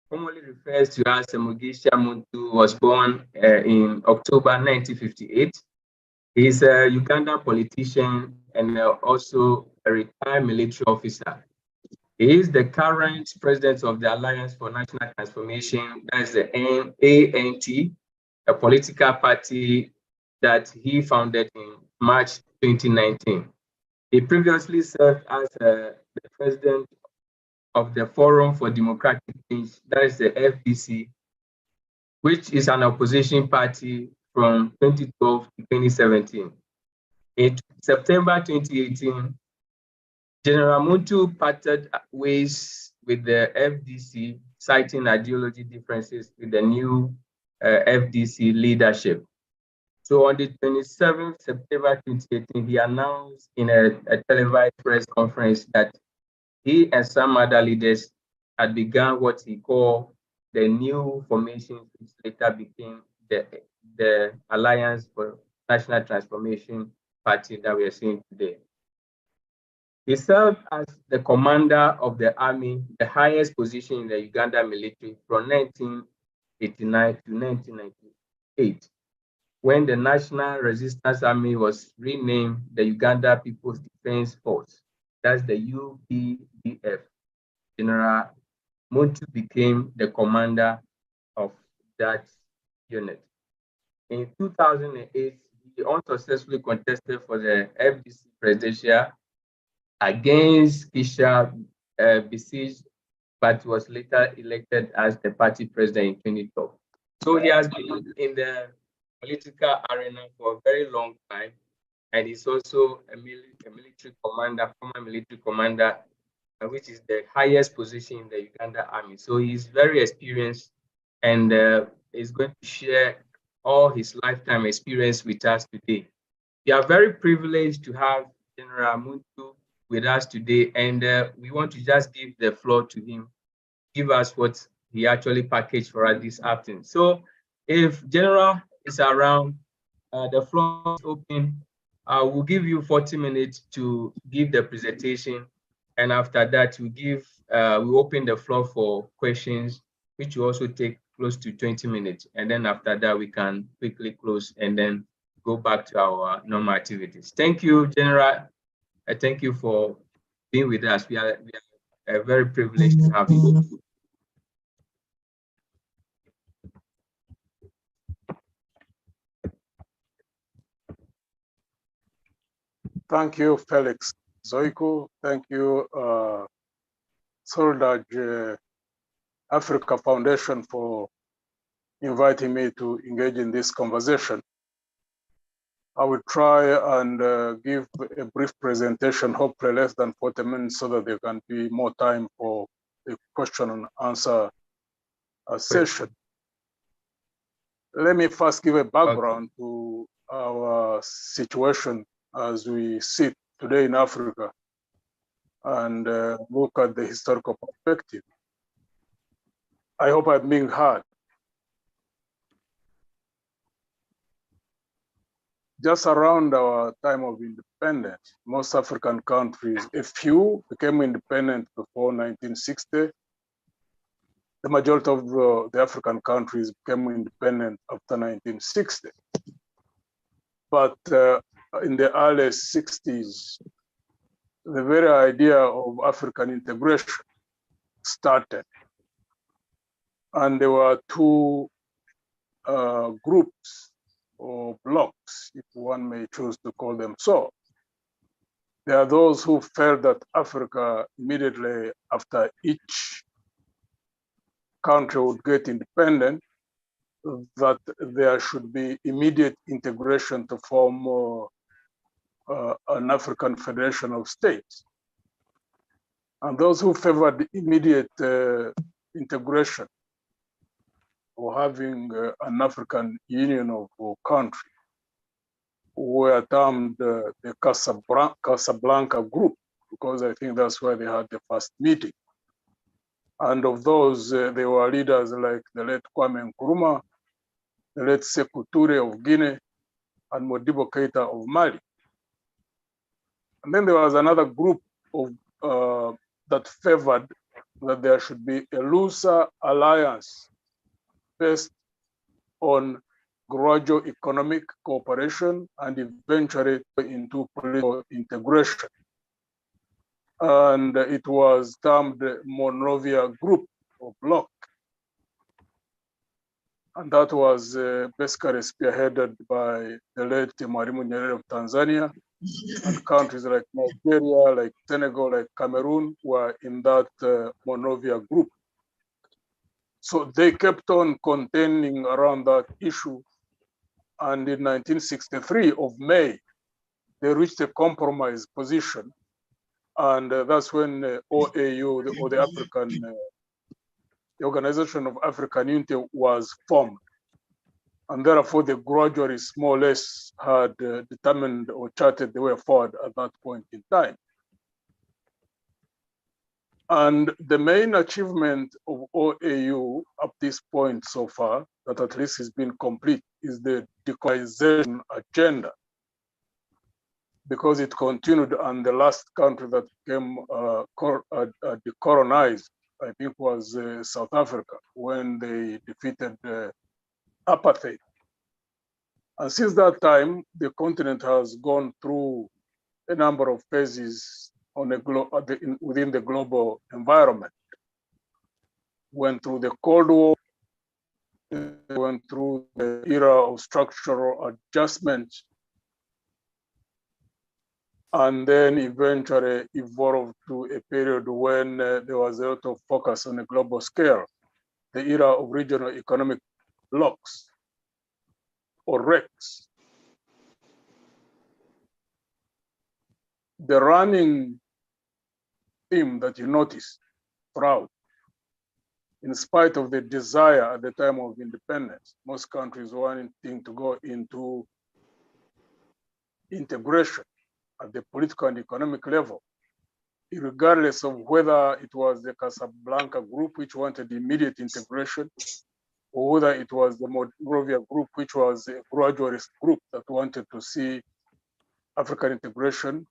commonly refers to as Mugisha Muntu, was born in October 1958. He is a Ugandan politician and also a retired military officer. He is the current president of the Alliance for National Transformation, that's the ANT, a political party that he founded in March 2019. He previously served as the president of the Forum for Democratic Change, that is the FDC, which is an opposition party from 2012 to 2017. In September 2018, General Muntu parted ways with the FDC, citing ideology differences with the new FDC leadership. So on the 27th September 2018, he announced in a televised press conference that he and some other leaders had begun what he called the new formation, which later became the Alliance for National Transformation Party that we are seeing today. He served as the commander of the army, the highest position in the Uganda military from 1989 to 1998, when the National Resistance Army was renamed the Uganda People's Defense Force. That's the UPDF. General Muntu became the commander of that unit. In 2008, he unsuccessfully contested for the FDC presidential against Kisha Besige, but was later elected as the party president in 2012. So he has been in the political arena for a very long time, and he's also a military commander, former military commander, which is the highest position in the Uganda army. So he's very experienced and is going to share all his lifetime experience with us today. We are very privileged to have General Muntu with us today, and we want to just give the floor to him, give us what he actually packaged for us this afternoon. So if General is around, the floor is open. We'll give you 40 minutes to give the presentation, and after that we open the floor for questions, which will also take close to 20 minutes, and then after that we can quickly close and then go back to our normal activities. Thank you, General. Thank you for being with us. We are very privileged to have you. Thank you, Felix Zoiku. Thank you, Solidage Africa Foundation, for inviting me to engage in this conversation. I will try and give a brief presentation, hopefully less than 40 minutes, so that there can be more time for the question and answer session. Let me first give a background to our situation as we sit today in Africa and look at the historical perspective. I hope I'm being heard. Just around our time of independence, most African countries, a few became independent before 1960. The majority of the African countries became independent after 1960. But in the early 60s, the very idea of African integration started. And there were two groups or blocks, if one may choose to call them so. There are those who felt that Africa, immediately after each country would get independent, that there should be immediate integration to form an African Federation of States. And those who favored immediate integration, or having an African Union of countries, were termed the Casablanca Group, because I think that's where they had the first meeting. And of those, there were leaders like the late Kwame Nkrumah, the late Sekou Touré of Guinea, and Modibo Keita of Mali. And then there was another group of that favored that there should be a looser alliance based on gradual economic cooperation and eventually into political integration. And it was termed the Monrovia Group or Bloc. And that was basically spearheaded by the late Mwalimu Nyerere of Tanzania, and countries like Nigeria, like Senegal, like Cameroon were in that Monrovia Group. So they kept on contending around that issue. And in 1963 of May, they reached a compromise position. And that's when OAU, or the African, the Organization of African Unity was formed. And therefore, they gradually, more or less, had determined or charted the way forward at that point in time. And the main achievement of OAU up this point so far, that at least has been complete, is the decolonization agenda, because it continued, and the last country that became decolonized, I think, was South Africa, when they defeated apartheid. And since that time, the continent has gone through a number of phases on within the global environment. Went through the Cold War, went through the era of structural adjustment, and then eventually evolved to a period when there was a lot of focus on a global scale, the era of regional economic blocs, or RECs. The running theme that you notice throughout, in spite of the desire at the time of independence, most countries wanting to go into integration at the political and economic level, regardless of whether it was the Casablanca group, which wanted immediate integration, or whether it was the Monrovia group, which was a gradualist group that wanted to see African integration,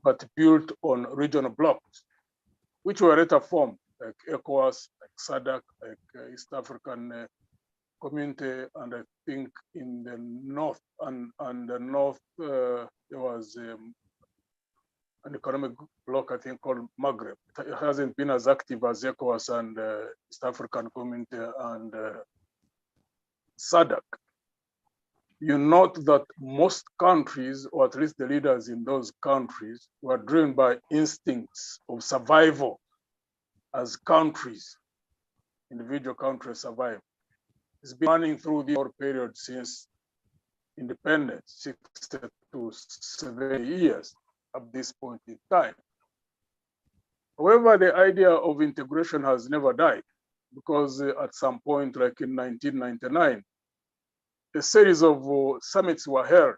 but built on regional blocs, which were later formed, like ECOWAS, like SADC, like East African Community, and I think in the north, and the north, there was an economic bloc, I think, called Maghreb. It hasn't been as active as ECOWAS and East African Community and SADC. You note that most countries, or at least the leaders in those countries, were driven by instincts of survival as countries, individual countries survive. It's been running through the whole period since independence, 60 to 70 years at this point in time. However, the idea of integration has never died, because at some point, like in 1999, a series of summits were held,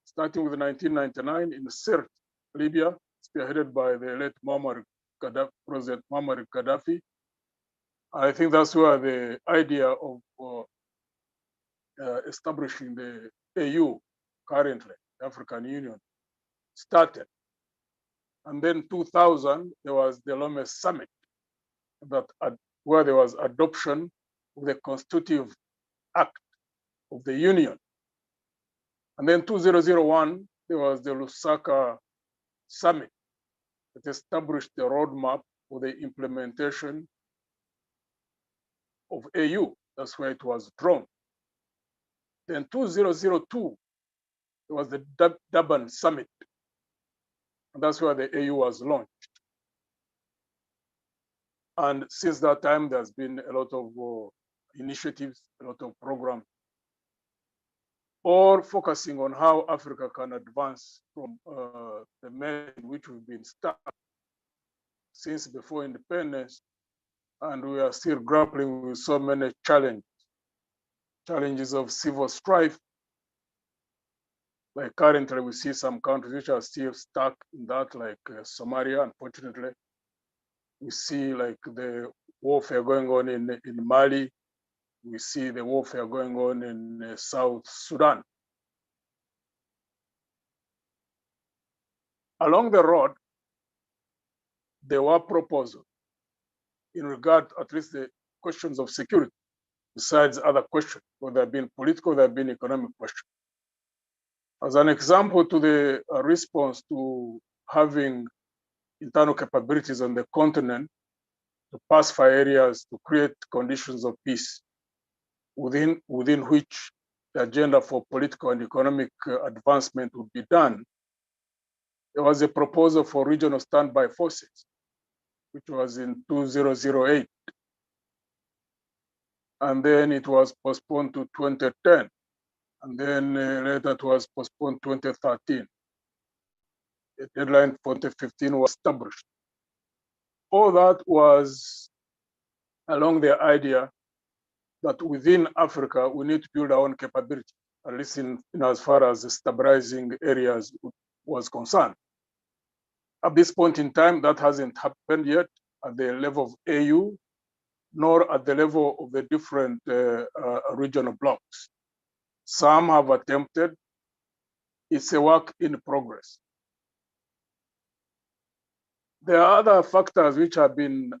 starting with 1999 in Sirte, Libya, spearheaded by the late President Muammar Gaddafi. I think that's where the idea of establishing the AU, currently, the African Union, started. And then 2000, there was the Lome Summit, where there was adoption of the Constitutive Act of the Union. And then 2001, there was the Lusaka Summit that established the roadmap for the implementation of AU. That's where it was drawn. Then 2002, there was the Durban Summit. And that's where the AU was launched. And since that time, there's been a lot of initiatives, a lot of programs, all focusing on how Africa can advance from the mess in which we've been stuck since before independence. And we are still grappling with so many challenges of civil strife. Like currently, we see some countries which are still stuck in that, like Somalia, unfortunately. We see like the warfare going on in Mali. We see the warfare going on in South Sudan. Along the road, there were proposals in regard to at least the questions of security, besides other questions, whether they've been political, they've been economic questions. As an example to the response to having internal capabilities on the continent to pacify areas, to create conditions of peace within which the agenda for political and economic advancement would be done, there was a proposal for regional standby forces, which was in 2008. And then it was postponed to 2010. And then later it was postponed to 2013. The deadline for 2015 was established. All that was along the idea that within Africa, we need to build our own capability, at least in as far as the stabilizing areas was concerned. At this point in time, that hasn't happened yet at the level of AU, nor at the level of the different regional blocks. Some have attempted. It's a work in progress. There are other factors which have been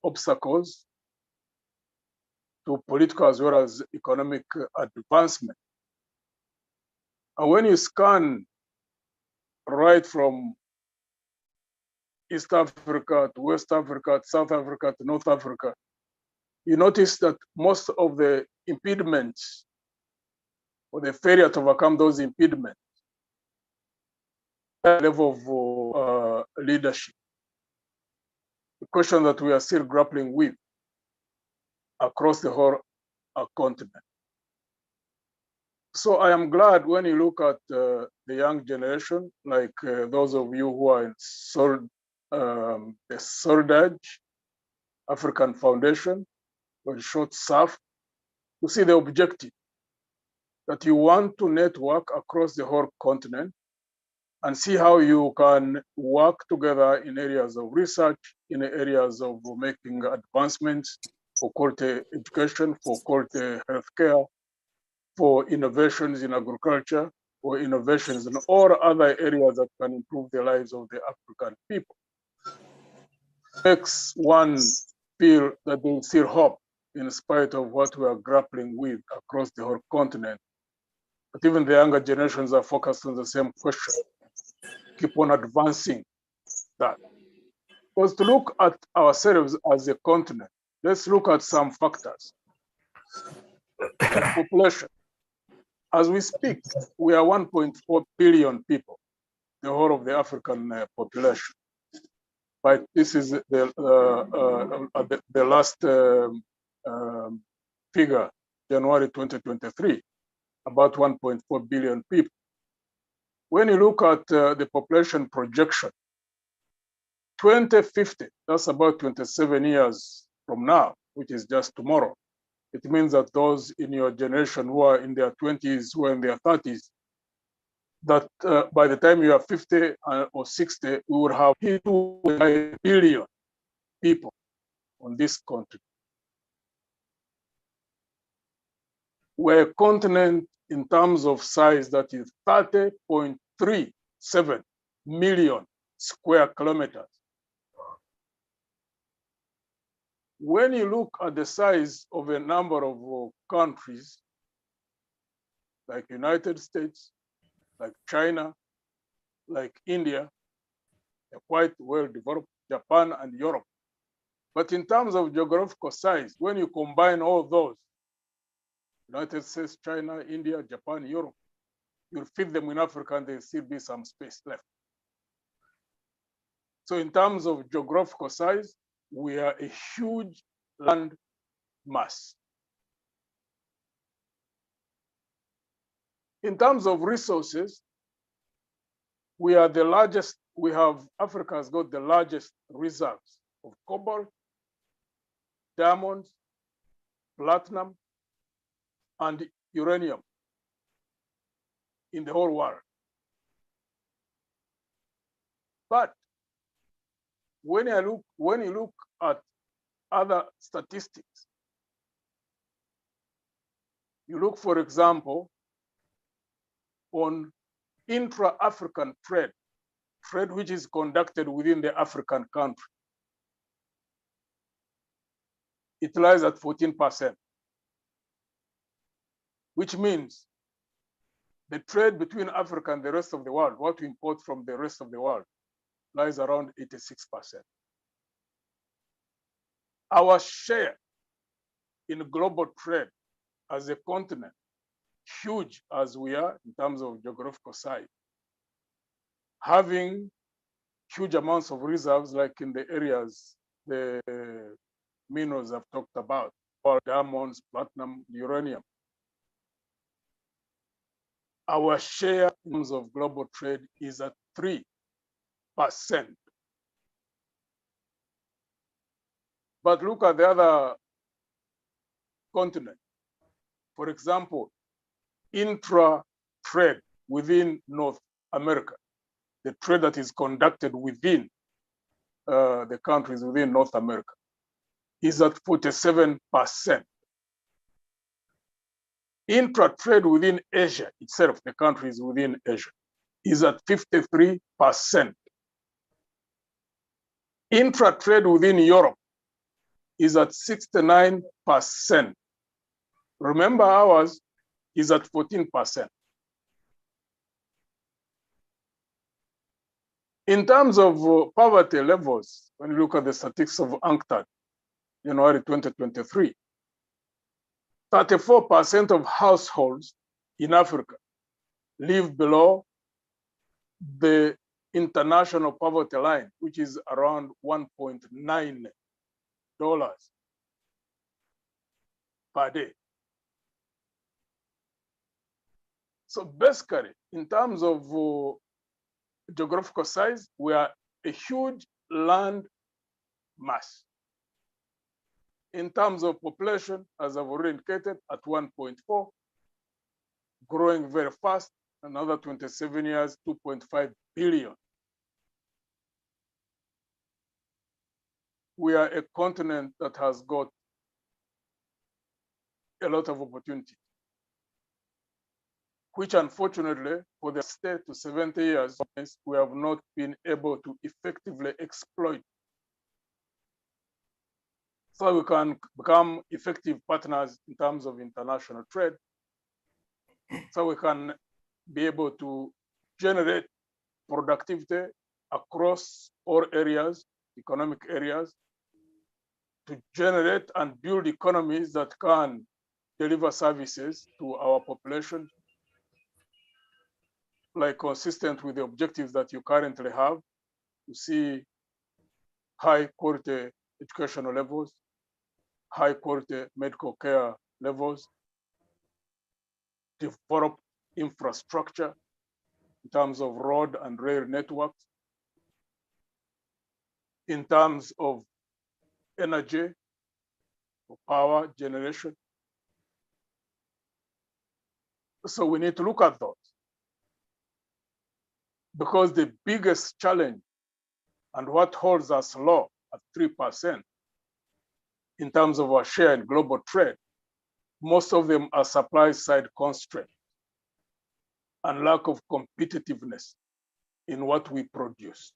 obstacles to political as well as economic advancement. And when you scan right from East Africa to West Africa, to South Africa to North Africa, you notice that most of the impediments or the failure to overcome those impediments at the level of leadership, the question that we are still grappling with across the whole continent. So I am glad when you look at the young generation, like those of you who are in the Solidage African Foundation, or short SAF, to see the objective that you want to network across the whole continent and see how you can work together in areas of research, in areas of making advancements for quality education, for quality healthcare, for innovations in agriculture, or innovations in all other areas that can improve the lives of the African people. Makes one feel that there is still hope in spite of what we are grappling with across the whole continent. But even the younger generations are focused on the same question. Keep on advancing that. Because to look at ourselves as a continent, let's look at some factors. Population. As we speak, we are 1.4 billion people, the whole of the African population. But this is the last figure, January 2023, about 1.4 billion people. When you look at the population projection, 2050, that's about 27 years from now, which is just tomorrow. It means that those in your generation who are in their 20s, who are in their 30s, that by the time you are 50 or 60, we would have 2 billion people on this continent. We're a continent in terms of size that is 30.37 million square kilometers. When you look at the size of a number of countries, like United States, like China, like India, they're quite well developed, Japan and Europe. But in terms of geographical size, when you combine all those, United States, China, India, Japan, Europe, you'll fit them in Africa and there'll still be some space left. So in terms of geographical size, we are a huge land mass. In terms of resources, we are the largest, Africa has got the largest reserves of cobalt, diamonds, platinum, and uranium in the whole world. But when you look at other statistics, you look, for example, on intra-African trade which is conducted within the African country. it lies at 14%, which means the trade between Africa and the rest of the world, what we import from the rest of the world, lies around 86%. Our share in global trade as a continent, huge as we are in terms of geographical size, having huge amounts of reserves like in the areas the minerals I've talked about, or diamonds, platinum, uranium. Our share in terms of global trade is at 3%. But look at the other continent. For example, intra-trade within North America, the trade that is conducted within the countries within North America, is at 47%. Intra-trade within Asia itself, the countries within Asia, is at 53%. Intra-trade within Europe is at 69%. Remember, ours is at 14%. In terms of poverty levels, when you look at the statistics of UNCTAD, January 2023, 34% of households in Africa live below the international poverty line, which is around $1.9 per day. So basically, in terms of geographical size, we are a huge land mass. In terms of population, as I've already indicated, at 1.4, growing very fast, another 27 years, 2.5 billion. We are a continent that has got a lot of opportunity, which unfortunately, for the 60 to 70 years, we have not been able to effectively exploit. So we can become effective partners in terms of international trade. So we can be able to generate productivity across all areas, economic areas, to generate and build economies that can deliver services to our population, like consistent with the objectives that you currently have, to see high quality educational levels, high quality medical care levels, develop infrastructure in terms of road and rail networks, in terms of energy, power generation. So we need to look at those, because the biggest challenge and what holds us low at 3% in terms of our share in global trade, most of them are supply side constraints and lack of competitiveness in what we produce.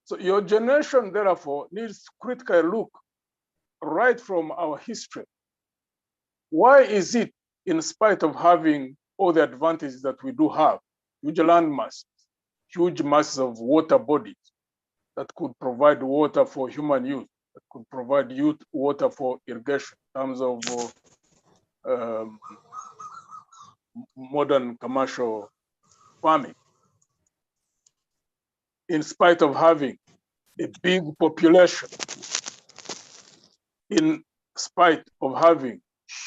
So your generation, therefore, needs to critically look right from our history. Why is it, in spite of having all the advantages that we do have, huge land masses, huge masses of water bodies that could provide water for human use, that could provide youth water for irrigation in terms of modern commercial farming, in spite of having a big population, in spite of having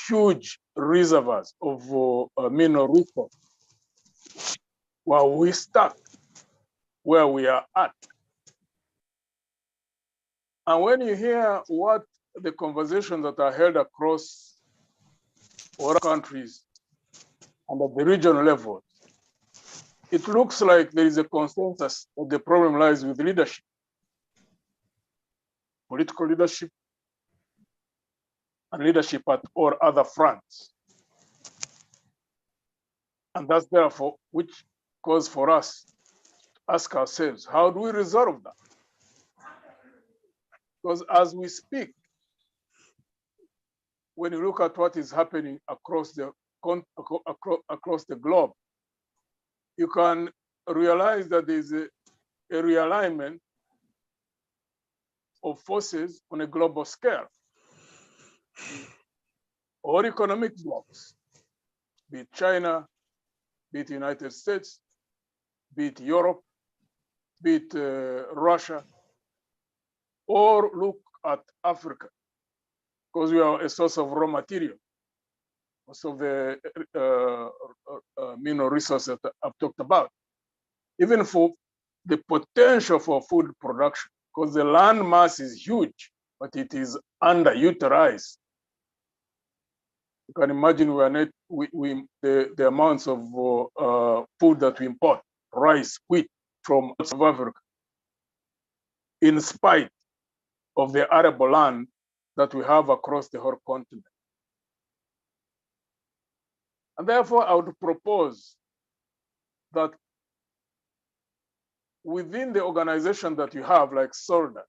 huge reservoirs of mineral resources, while we stuck where we are at. And when you hear what the conversations that are held across all countries and at the regional level, it looks like there is a consensus that the problem lies with leadership, political leadership, and leadership at all other fronts. And that's therefore which cause for us to ask ourselves, how do we resolve that? Because as we speak, when you look at what is happening across the globe, you can realize that there's a realignment of forces on a global scale. All economic blocs, be it China, be it the United States, be it Europe, be it Russia, or look at Africa, because we are a source of raw material, most of the mineral resources that I've talked about. Even for the potential for food production, because the land mass is huge, but it is underutilized. You can imagine the amounts of food that we import, rice, wheat from South Africa, in spite of the arable land that we have across the whole continent. And therefore, I would propose that within the organization that you have, like Solidage,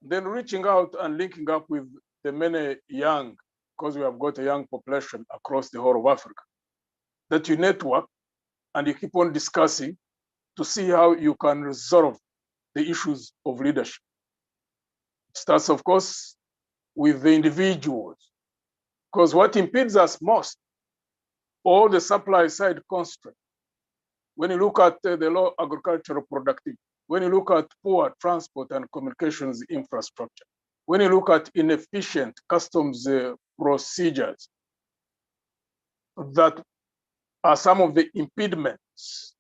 then reaching out and linking up with the many young, because we have got a young population across the whole of Africa, that you network and you keep on discussing to see how you can resolve the issues of leadership. It starts, of course, with the individuals, because what impedes us most, all the supply side constraints. When you look at the low agricultural productivity, when you look at poor transport and communications infrastructure, when you look at inefficient customs procedures, that are some of the impediments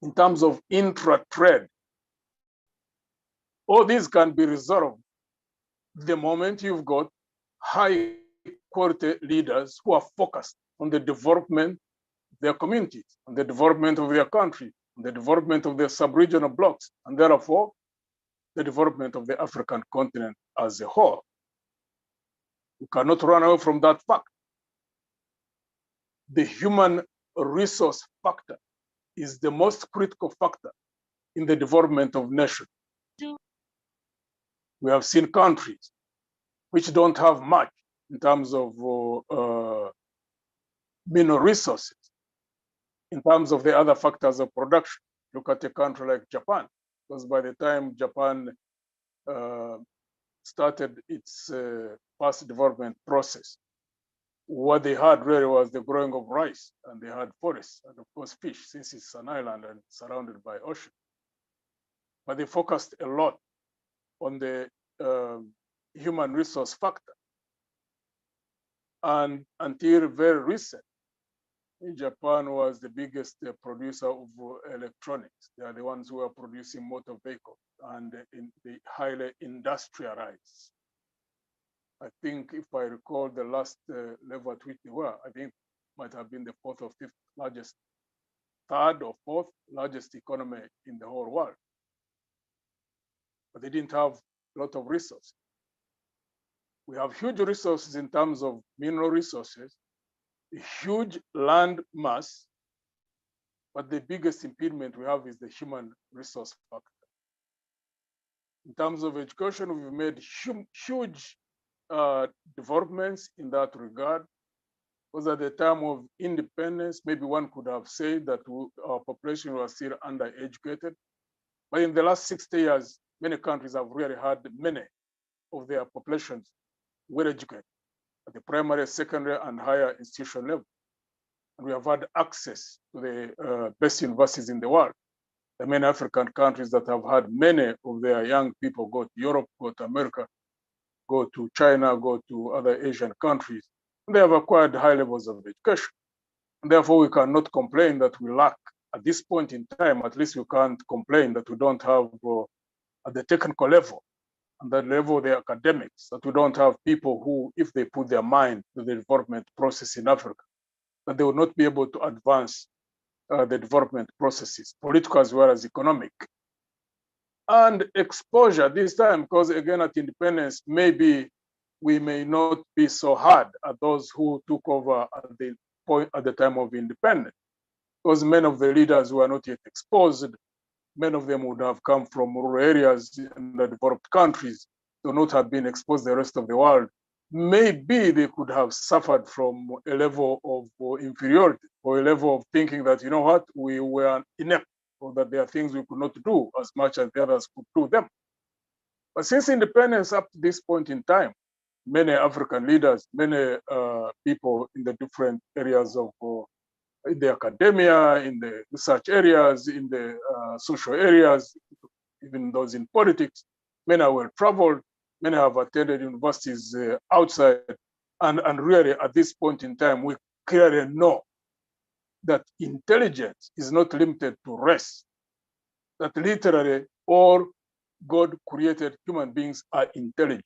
in terms of intra-trade. All these can be resolved the moment you've got high quality leaders who are focused on the development of their communities, on the development of their country, on the development of their sub-regional blocks, and therefore the development of the African continent as a whole. We cannot run away from that fact. The human resource factor is the most critical factor in the development of nations. We have seen countries which don't have much in terms of mineral resources, in terms of the other factors of production. Look at a country like Japan, because by the time Japan started its fast development process, what they had really was the growing of rice, and they had forests, and of course fish, since it's an island and surrounded by ocean. But they focused a lot on the human resource factor. And until very recent, Japan was the biggest producer of electronics. They are the ones who are producing motor vehicles, and they highly industrialized. I think if I recall the last level at which they were, I think might have been the fourth or fifth largest, third or fourth largest economy in the whole world. But they didn't have a lot of resources. We have huge resources in terms of mineral resources, a huge land mass, but the biggest impediment we have is the human resource factor. In terms of education, we've made huge developments in that regard. Because at the time of independence, maybe one could have said that our population was still undereducated. But in the last 60 years, many countries have really had many of their populations well educated at the primary, secondary, and higher institution level. And we have had access to the best universities in the world. The many African countries that have had many of their young people go to Europe, go to America, go to China, go to other Asian countries. And they have acquired high levels of education. And therefore, we cannot complain that we lack. At this point in time, at least we can't complain that we don't have at the technical level, and that level, the academics, that we don't have people who, if they put their mind to the development process in Africa, that they will not be able to advance the development processes, political as well as economic. And exposure this time, because again at independence, maybe we may not be so hard at those who took over at the time of independence, because many of the leaders were not yet exposed. Many of them would have come from rural areas in the developed countries, do not have been exposed to the rest of the world. maybe they could have suffered from a level of inferiority or a level of thinking that, you know what, we were inept, or that there are things we could not do as much as the others could do them. But since independence up to this point in time, many African leaders, many people in the different areas of in the academia, in the research areas, in the social areas, even those in politics, many are well traveled, many have attended universities outside, and really at this point in time, we clearly know that intelligence is not limited to race, that literally all God-created human beings are intelligent.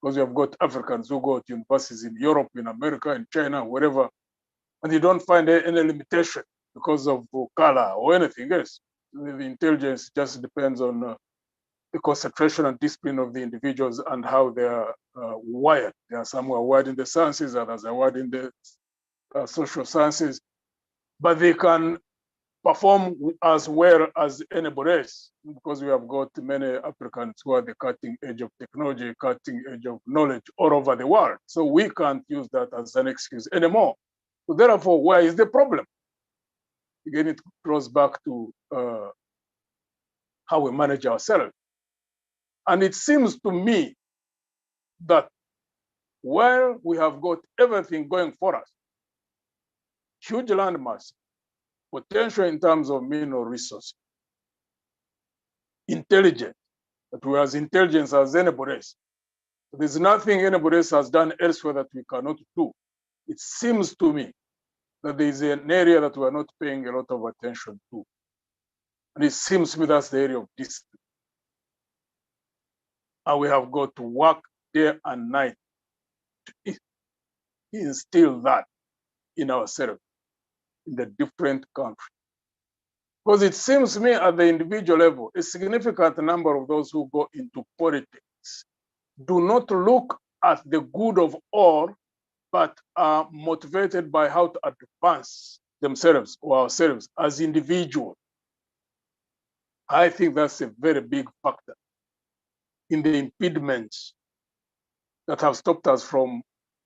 Because you have got Africans who go to universities in Europe, in America, in China, wherever, and you don't find any limitation because of color or anything else. The intelligence just depends on the concentration and discipline of the individuals and how they are wired. There are some who are wired in the sciences, others are wired in the social sciences, but they can perform as well as anybody else, because we have got many Africans who are the cutting edge of technology, cutting edge of knowledge all over the world. So we can't use that as an excuse anymore. So therefore, where is the problem? Again, it goes back to how we manage ourselves. And it seems to me that while we have got everything going for us, huge landmass, potential in terms of mineral resources, intelligence, that we are as intelligent as anybody else. There's nothing anybody else has done elsewhere that we cannot do. It seems to me that there is an area that we are not paying a lot of attention to. And it seems to me that's the area of discipline. And we have got to work day and night to instill that in ourselves, in the different countries. Because it seems to me at the individual level, a significant number of those who go into politics do not look at the good of all, but are motivated by how to advance themselves or ourselves as individuals. I think that's a very big factor in the impediments that have stopped us from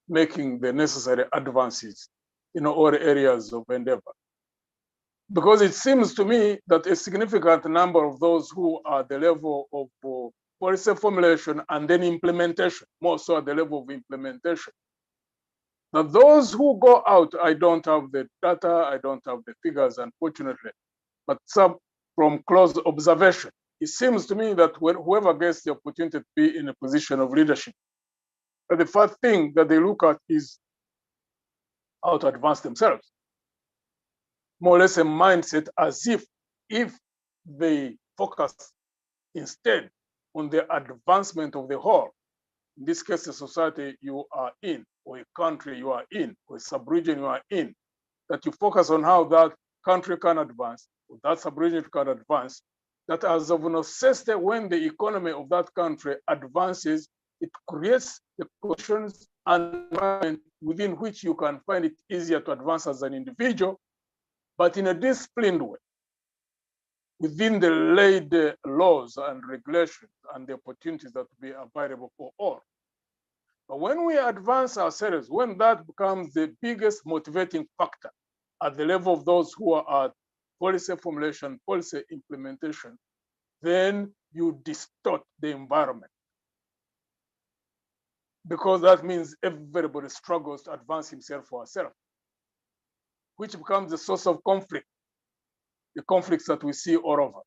making the necessary advances in all areas of endeavor. Because it seems to me that a significant number of those who are at the level of policy formulation and then implementation, more so at the level of implementation, now those who go out, I don't have the data, I don't have the figures, unfortunately, but some from close observation, it seems to me that whoever gets the opportunity to be in a position of leadership, the first thing that they look at is how to advance themselves. More or less a mindset as if they focus instead on the advancement of the whole, in this case, the society you are in, or a country you are in, or a sub-region you are in, that you focus on how that country can advance, or that sub-region can advance, that as of necessity, when the economy of that country advances, it creates the conditions and environment within which you can find it easier to advance as an individual, but in a disciplined way, within the laid laws and regulations and the opportunities that will be available for all. But when we advance ourselves, when that becomes the biggest motivating factor at the level of those who are at policy formulation, policy implementation, then you distort the environment. Because that means everybody struggles to advance himself or herself, which becomes the source of conflict, the conflicts that we see all over,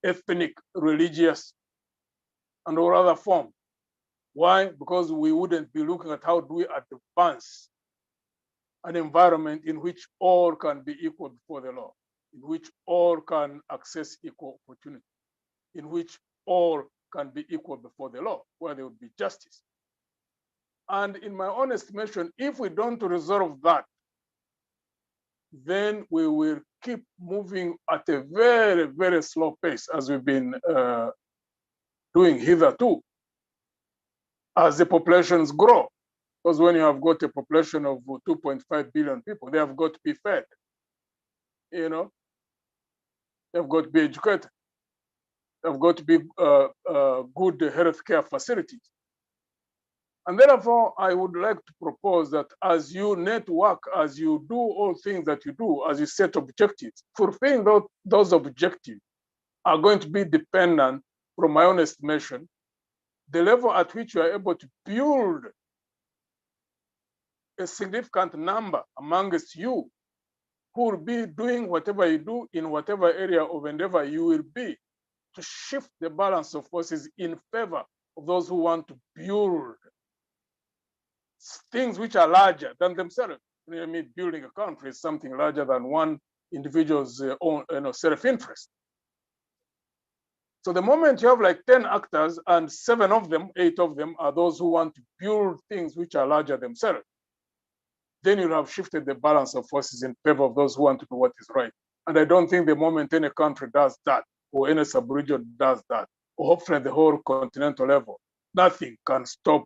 ethnic, religious, and all other forms. Why? Because we wouldn't be looking at how do we advance an environment in which all can be equal before the law, in which all can access equal opportunity, in which all can be equal before the law, where there would be ojustice. And in my own estimation, if we don't resolve that, then we will keep moving at a very, very slow pace, as we've been doing hitherto, as the populations grow. Because when you have got a population of 2.5 billion people, they have got to be fed. You know, they've got to be educated. They've got to be good healthcare facilities. And therefore, I would like to propose that as you network, as you do all things that you do, as you set objectives, fulfilling those objectives are going to be dependent, from my own estimation, the level at which you are able to build a significant number amongst you who will be doing whatever you do in whatever area of endeavor you will be, to shift the balance of forces in favor of those who want to build things which are larger than themselves. I mean, building a country is something larger than one individual's own self-interest. So the moment you have like 10 actors and 7 of them, 8 of them are those who want to build things which are larger themselves, then you'll have shifted the balance of forces in favor of those who want to do what is right. And I don't think the moment any country does that, or any sub-region does that, or hopefully the whole continental level, nothing can stop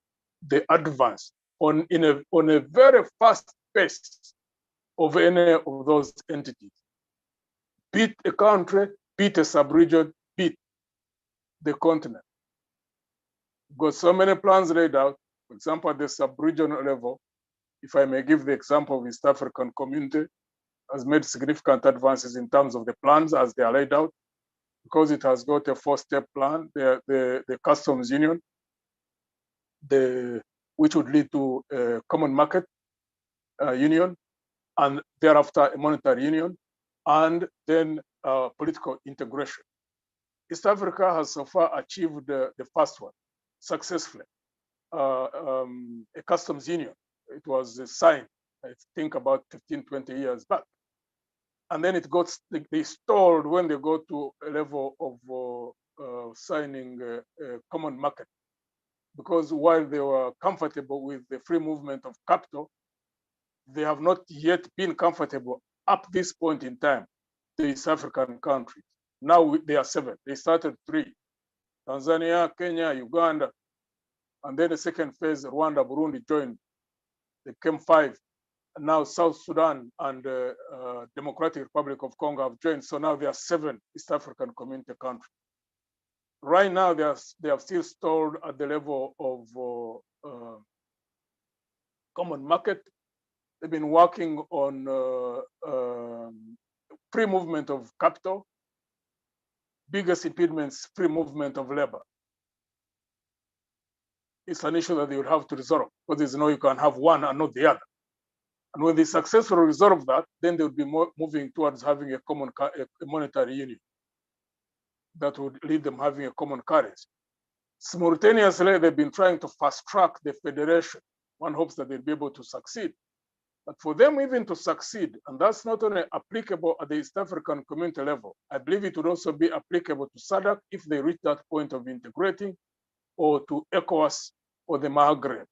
the advance on a very fast pace of any of those entities. Beat a country, beat a sub-region, beat the continent. We've got so many plans laid out. For example, at the sub-regional level, if I may give the example of East African Community, has made significant advances in terms of the plans as they are laid out, because it has got a 4-step plan, the customs union, which would lead to a common market union, and thereafter a monetary union, and then political integration. East Africa has so far achieved the first one successfully, a customs union. It was signed, I think, about 15, 20 years back. And then they stalled when they got to a level of signing a common market. Because while they were comfortable with the free movement of capital, they have not yet been comfortable up this point in time, the East African countries. Now they are 7. They started 3. Tanzania, Kenya, Uganda, and then the second phase, Rwanda, Burundi joined. They came 5. And now South Sudan and Democratic Republic of Congo have joined. So now there are 7 East African Community countries. Right now, they have still stalled at the level of common market. They've been working on free movement of capital. Biggest impediments, free movement of labor. It's an issue that they would have to resolve, because there's no, you can have one and not the other. And when they successfully resolve that, then they would be moving towards having a common monetary union that would lead them having a common currency. Simultaneously, they've been trying to fast track the federation. One hopes that they'll be able to succeed. But for them even to succeed, and that's not only applicable at the East African Community level, I believe it would also be applicable to SADC if they reach that point of integrating, or to ECOWAS or the Maghreb.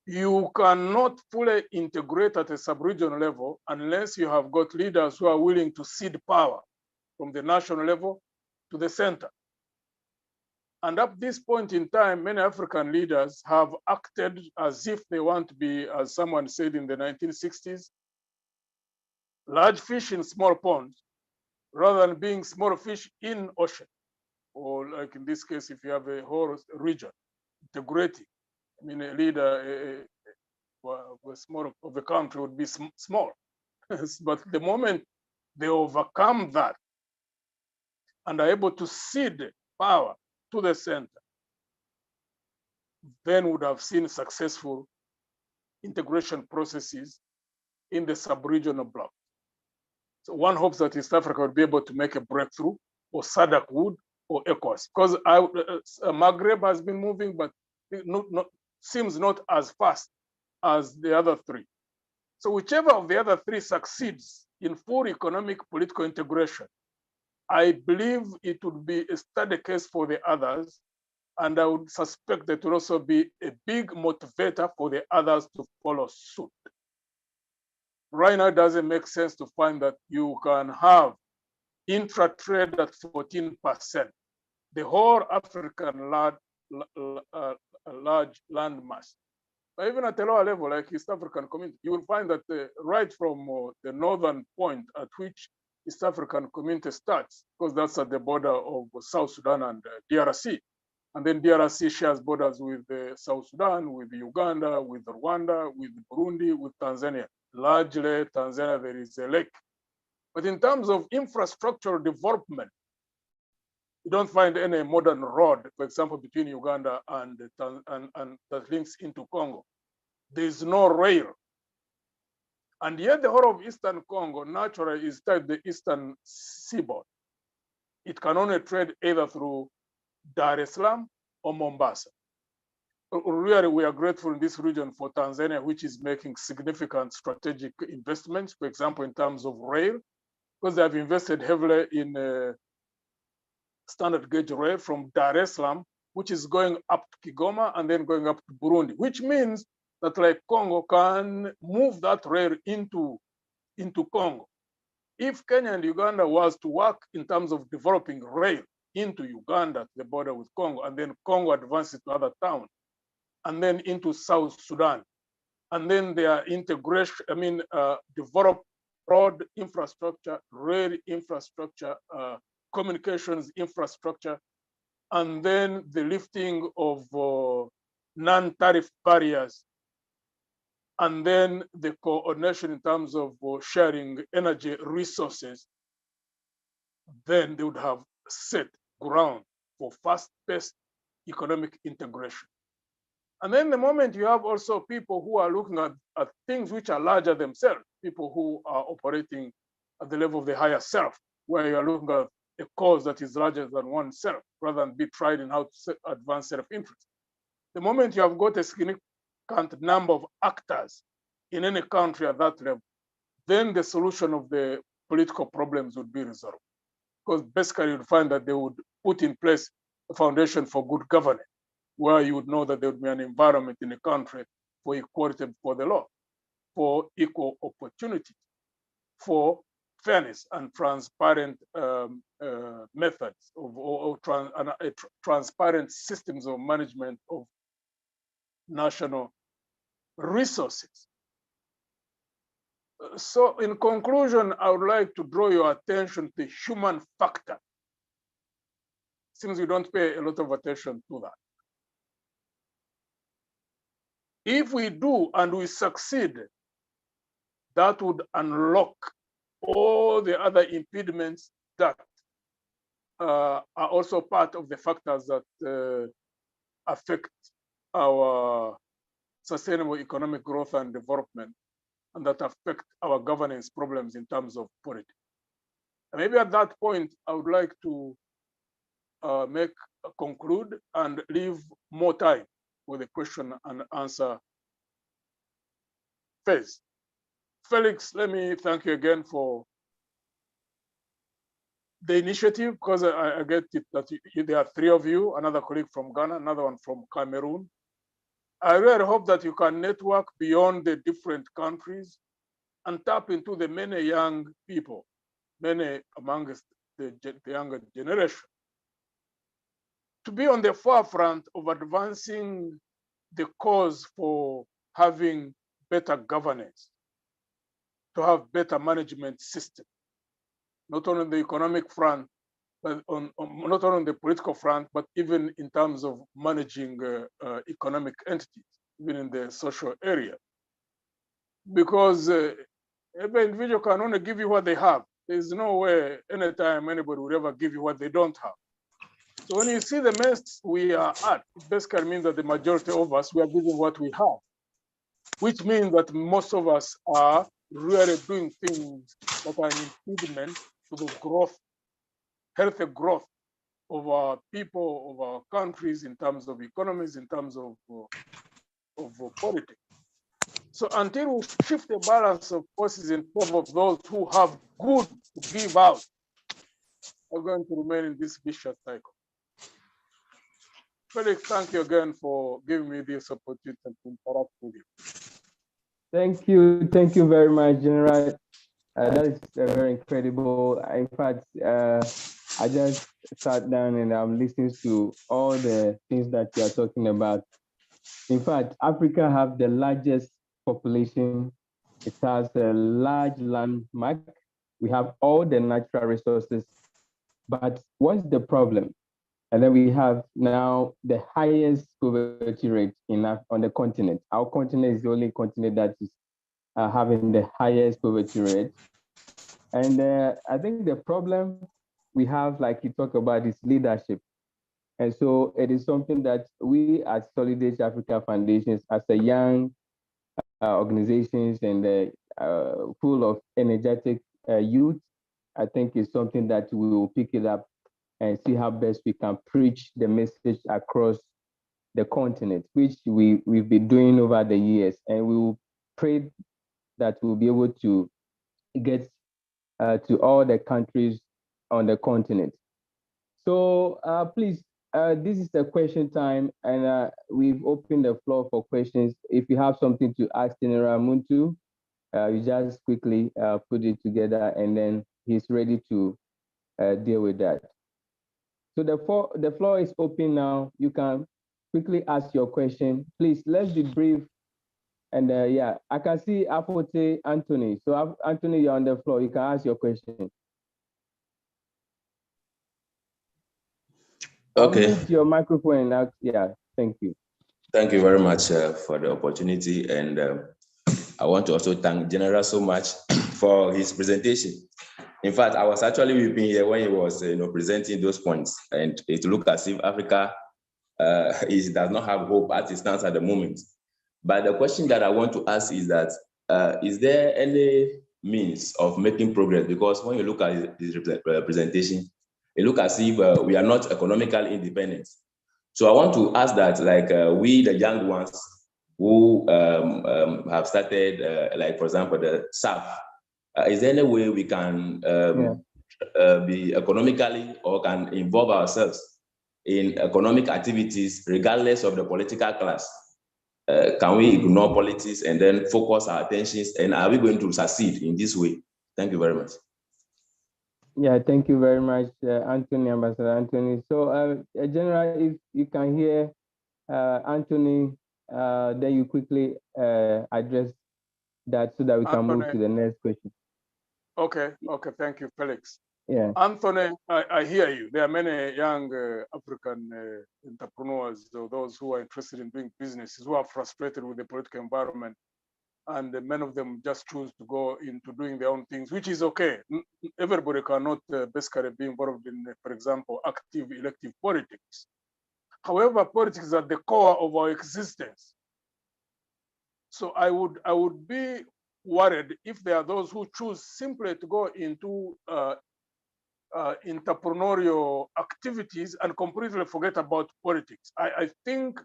You cannot fully integrate at a sub-regional level unless you have got leaders who are willing to cede power from the national level to the center. And up this point in time, many African leaders have acted as if they want to be, as someone said in the 1960s, large fish in small ponds, rather than being small fish in ocean. Or like in this case, if you have a whole region integrating, I mean, a leader small of the country would be small. But the moment they overcome that and are able to cede power to the center, then would have seen successful integration processes in the sub-regional bloc. So one hopes that East Africa would be able to make a breakthrough, or SADC would, or ECOWAS, because Maghreb has been moving, but seems not as fast as the other 3. So whichever of the other 3 succeeds in full economic political integration, I believe it would be a study case for the others, and I would suspect that it would also be a big motivator for the others to follow suit. Right now, it doesn't make sense to find that you can have intra-trade at 14%. The whole African large land mass. But even at a lower level, like East African Community, you will find that right from the northern point at which East African Community starts, because that's at the border of South Sudan and DRC, And then DRC shares borders with South Sudan, with Uganda, with Rwanda, with Burundi, with Tanzania. Largely, Tanzania, there is a lake. But in terms of infrastructural development, you don't find any modern road, for example, between Uganda and that links into Congo. There is no rail. And yet the whole of Eastern Congo naturally is tied to the Eastern seaboard. It can only trade either through Dar es Salaam or Mombasa. Really, we are grateful in this region for Tanzania, which is making significant strategic investments, for example, in terms of rail, because they have invested heavily in standard gauge rail from Dar es Salaam, which is going up to Kigoma and then going up to Burundi, which means that like Congo can move that rail into Congo. If Kenya and Uganda was to work in terms of developing rail into Uganda, to the border with Congo, and then Congo advances to other towns, and then into South Sudan, and then their integration, develop road infrastructure, rail infrastructure, communications infrastructure, and then the lifting of non-tariff barriers, and then the coordination in terms of sharing energy resources, then they would have set ground for fast-paced economic integration. And then the moment you have also people who are looking at things which are larger themselves, people who are operating at the level of the higher self, where you are looking at a cause that is larger than oneself, rather than be tried in how to advance self-interest. The moment you have got a significant number of actors in any country at that level, then the solution of the political problems would be resolved. Because basically you'd find that they would put in place a foundation for good governance, where you would know that there would be an environment in the country for equality before the law, for equal opportunity, for fairness and transparent methods of transparent systems of management of national resources. So in conclusion, I would like to draw your attention to the human factor. Seems we don't pay a lot of attention to that. If we do and we succeed, that would unlock all the other impediments that are also part of the factors that affect our sustainable economic growth and development, and that affect our governance problems in terms of politics. And maybe at that point, I would like to conclude and leave more time for the question and answer phase. Felix, let me thank you again for the initiative, because I get it that there are three of you, another colleague from Ghana, another one from Cameroon. I really hope that you can network beyond the different countries and tap into the many young people, many amongst the younger generation, to be on the forefront of advancing the cause for having better governance, to have better management system, not only on the economic front, but not only on the political front, but even in terms of managing economic entities, even in the social area. Because every individual can only give you what they have. There's no way, anytime, anybody would ever give you what they don't have. So when you see the mess we are at, it basically means that the majority of us, we are giving what we have, which means that most of us are really doing things that are an impediment to the growth, healthy growth of our people, of our countries, in terms of economies, in terms of politics. So until we shift the balance of forces in favor of those who have good to give out, we're going to remain in this vicious cycle. Felix, thank you again for giving me this opportunity to interact with you. Thank you very much, General. That is very incredible. In fact, I just sat down and I'm listening to all the things that you are talking about. In fact, Africa have the largest population. It has a large landmark. We have all the natural resources. But what's the problem? And then we have now the highest poverty rate on the continent. Our continent is the only continent that is having the highest poverty rate. And I think the problem we have, like you talk about, is leadership. And so it is something that we at Solidage Africa Foundations, as a young organizations and full of energetic youth, I think is something that we will pick it up and see how best we can preach the message across the continent, which we've been doing over the years. And we will pray that we'll be able to get to all the countries on the continent. So please, this is the question time, and we've opened the floor for questions. If you have something to ask General Muntu, you just quickly put it together, and then he's ready to deal with that. So the floor is open now. You can quickly ask your question. Please, let's be brief. And yeah, I can see Apote Anthony. So Anthony, you're on the floor. You can ask your question. Okay. Unmute your microphone. Yeah, thank you. Thank you very much for the opportunity. And I want to also thank General so much for his presentation. In fact, I was actually weeping here when he was presenting those points. And it looked as if Africa does not have hope as it stands at the moment. But the question that I want to ask is that, is there any means of making progress? Because when you look at his presentation, it looks as if we are not economically independent. So I want to ask that, like we, the young ones who have started, like for example, the SAF, is there any way we can be economically or can involve ourselves in economic activities regardless of the political class? Can we ignore politics and then focus our attentions? And are we going to succeed in this way? Thank you very much. Yeah, thank you very much, Anthony, Ambassador Anthony. So, General, if you can hear Anthony, then you quickly address that so that we can move to the next question. Okay, thank you, Felix. Yeah. Anthony, I hear you. There are many young African entrepreneurs, those who are interested in doing businesses, who are frustrated with the political environment, and many of them just choose to go into doing their own things, which is okay. Everybody cannot basically be involved in, for example, active elective politics. However, politics is at the core of our existence. So I would be worried if there are those who choose simply to go into entrepreneurial activities and completely forget about politics. I think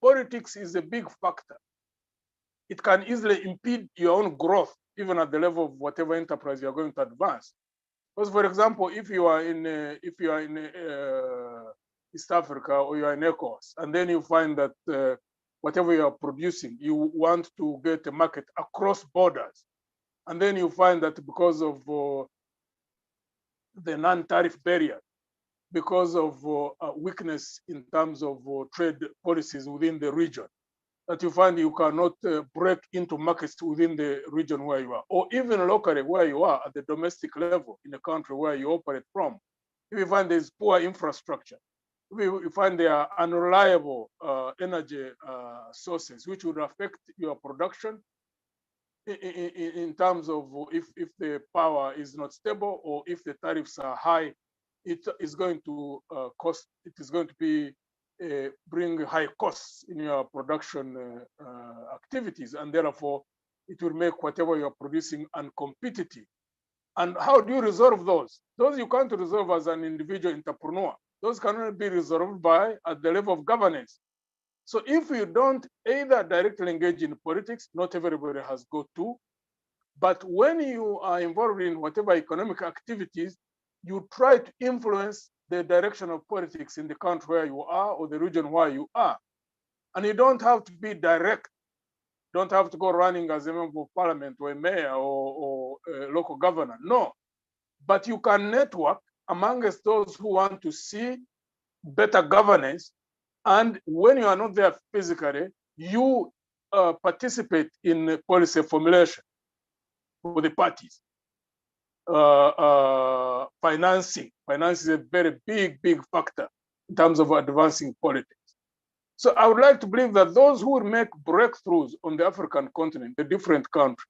politics is a big factor. It can easily impede your own growth, even at the level of whatever enterprise you are going to advance. Because, for example, if you are in East Africa or you are in ECOWAS, and then you find that whatever you are producing, you want to get a market across borders, and then you find that because of the non-tariff barrier, because of weakness in terms of trade policies within the region, that you find you cannot break into markets within the region where you are, or even locally where you are at the domestic level in the country where you operate from. If you find there's poor infrastructure, if you find there are unreliable energy sources, which would affect your production in terms of if the power is not stable or if the tariffs are high, it is going to bring high costs in your production activities, and therefore it will make whatever you're producing uncompetitive. And how do you resolve those? Those you can't resolve as an individual entrepreneur. Those cannot be resolved at the level of governance. So if you don't either directly engage in politics, not everybody has got to, but when you are involved in whatever economic activities, you try to influence the direction of politics in the country where you are or the region where you are. And you don't have to be direct. Don't have to go running as a member of parliament or a mayor or a local governor. No, but you can network amongst those who want to see better governance. And when you are not there physically, you participate in policy formulation for the parties. Financing is a very big factor. in terms of advancing politics. So I would like to believe that those who will make breakthroughs on the African continent, the different countries,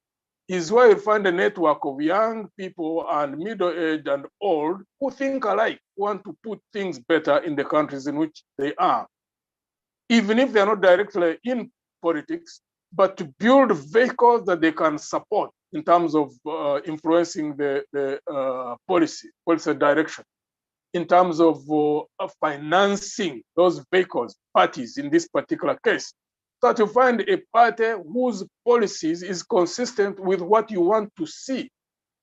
is where you find a network of young people and middle-aged and old who think alike, want to put things better in the countries in which they are, even if they're not directly in politics, but to build vehicles that they can support in terms of influencing the policy direction, in terms of financing those vehicles, parties in this particular case. So to find a party whose policies is consistent with what you want to see,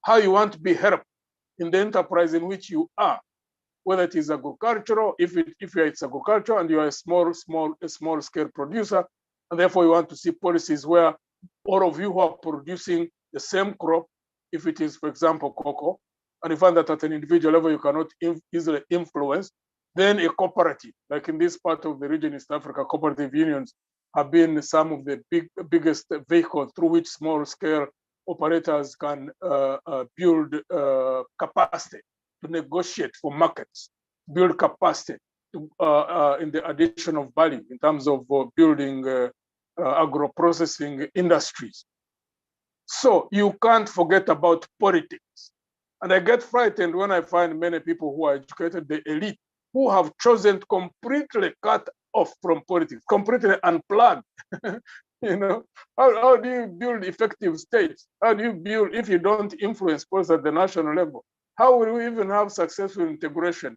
how you want to be helped in the enterprise in which you are, whether it is agricultural, if it's agricultural and you are a small scale producer, and therefore you want to see policies where all of you who are producing the same crop, if it is, for example, cocoa, and you find that at an individual level you cannot easily influence, then a cooperative, like in this part of the region, East Africa, cooperative unions have been some of the biggest vehicles through which small-scale operators can build capacity to negotiate for markets, build capacity to, in the addition of value in terms of building agro-processing industries. So you can't forget about politics. And I get frightened when I find many people who are educated, the elite, who have chosen to completely cut off from politics, completely unplugged. You know, how do you build effective states? How do you build if you don't influence politics at the national level? How will we even have successful integration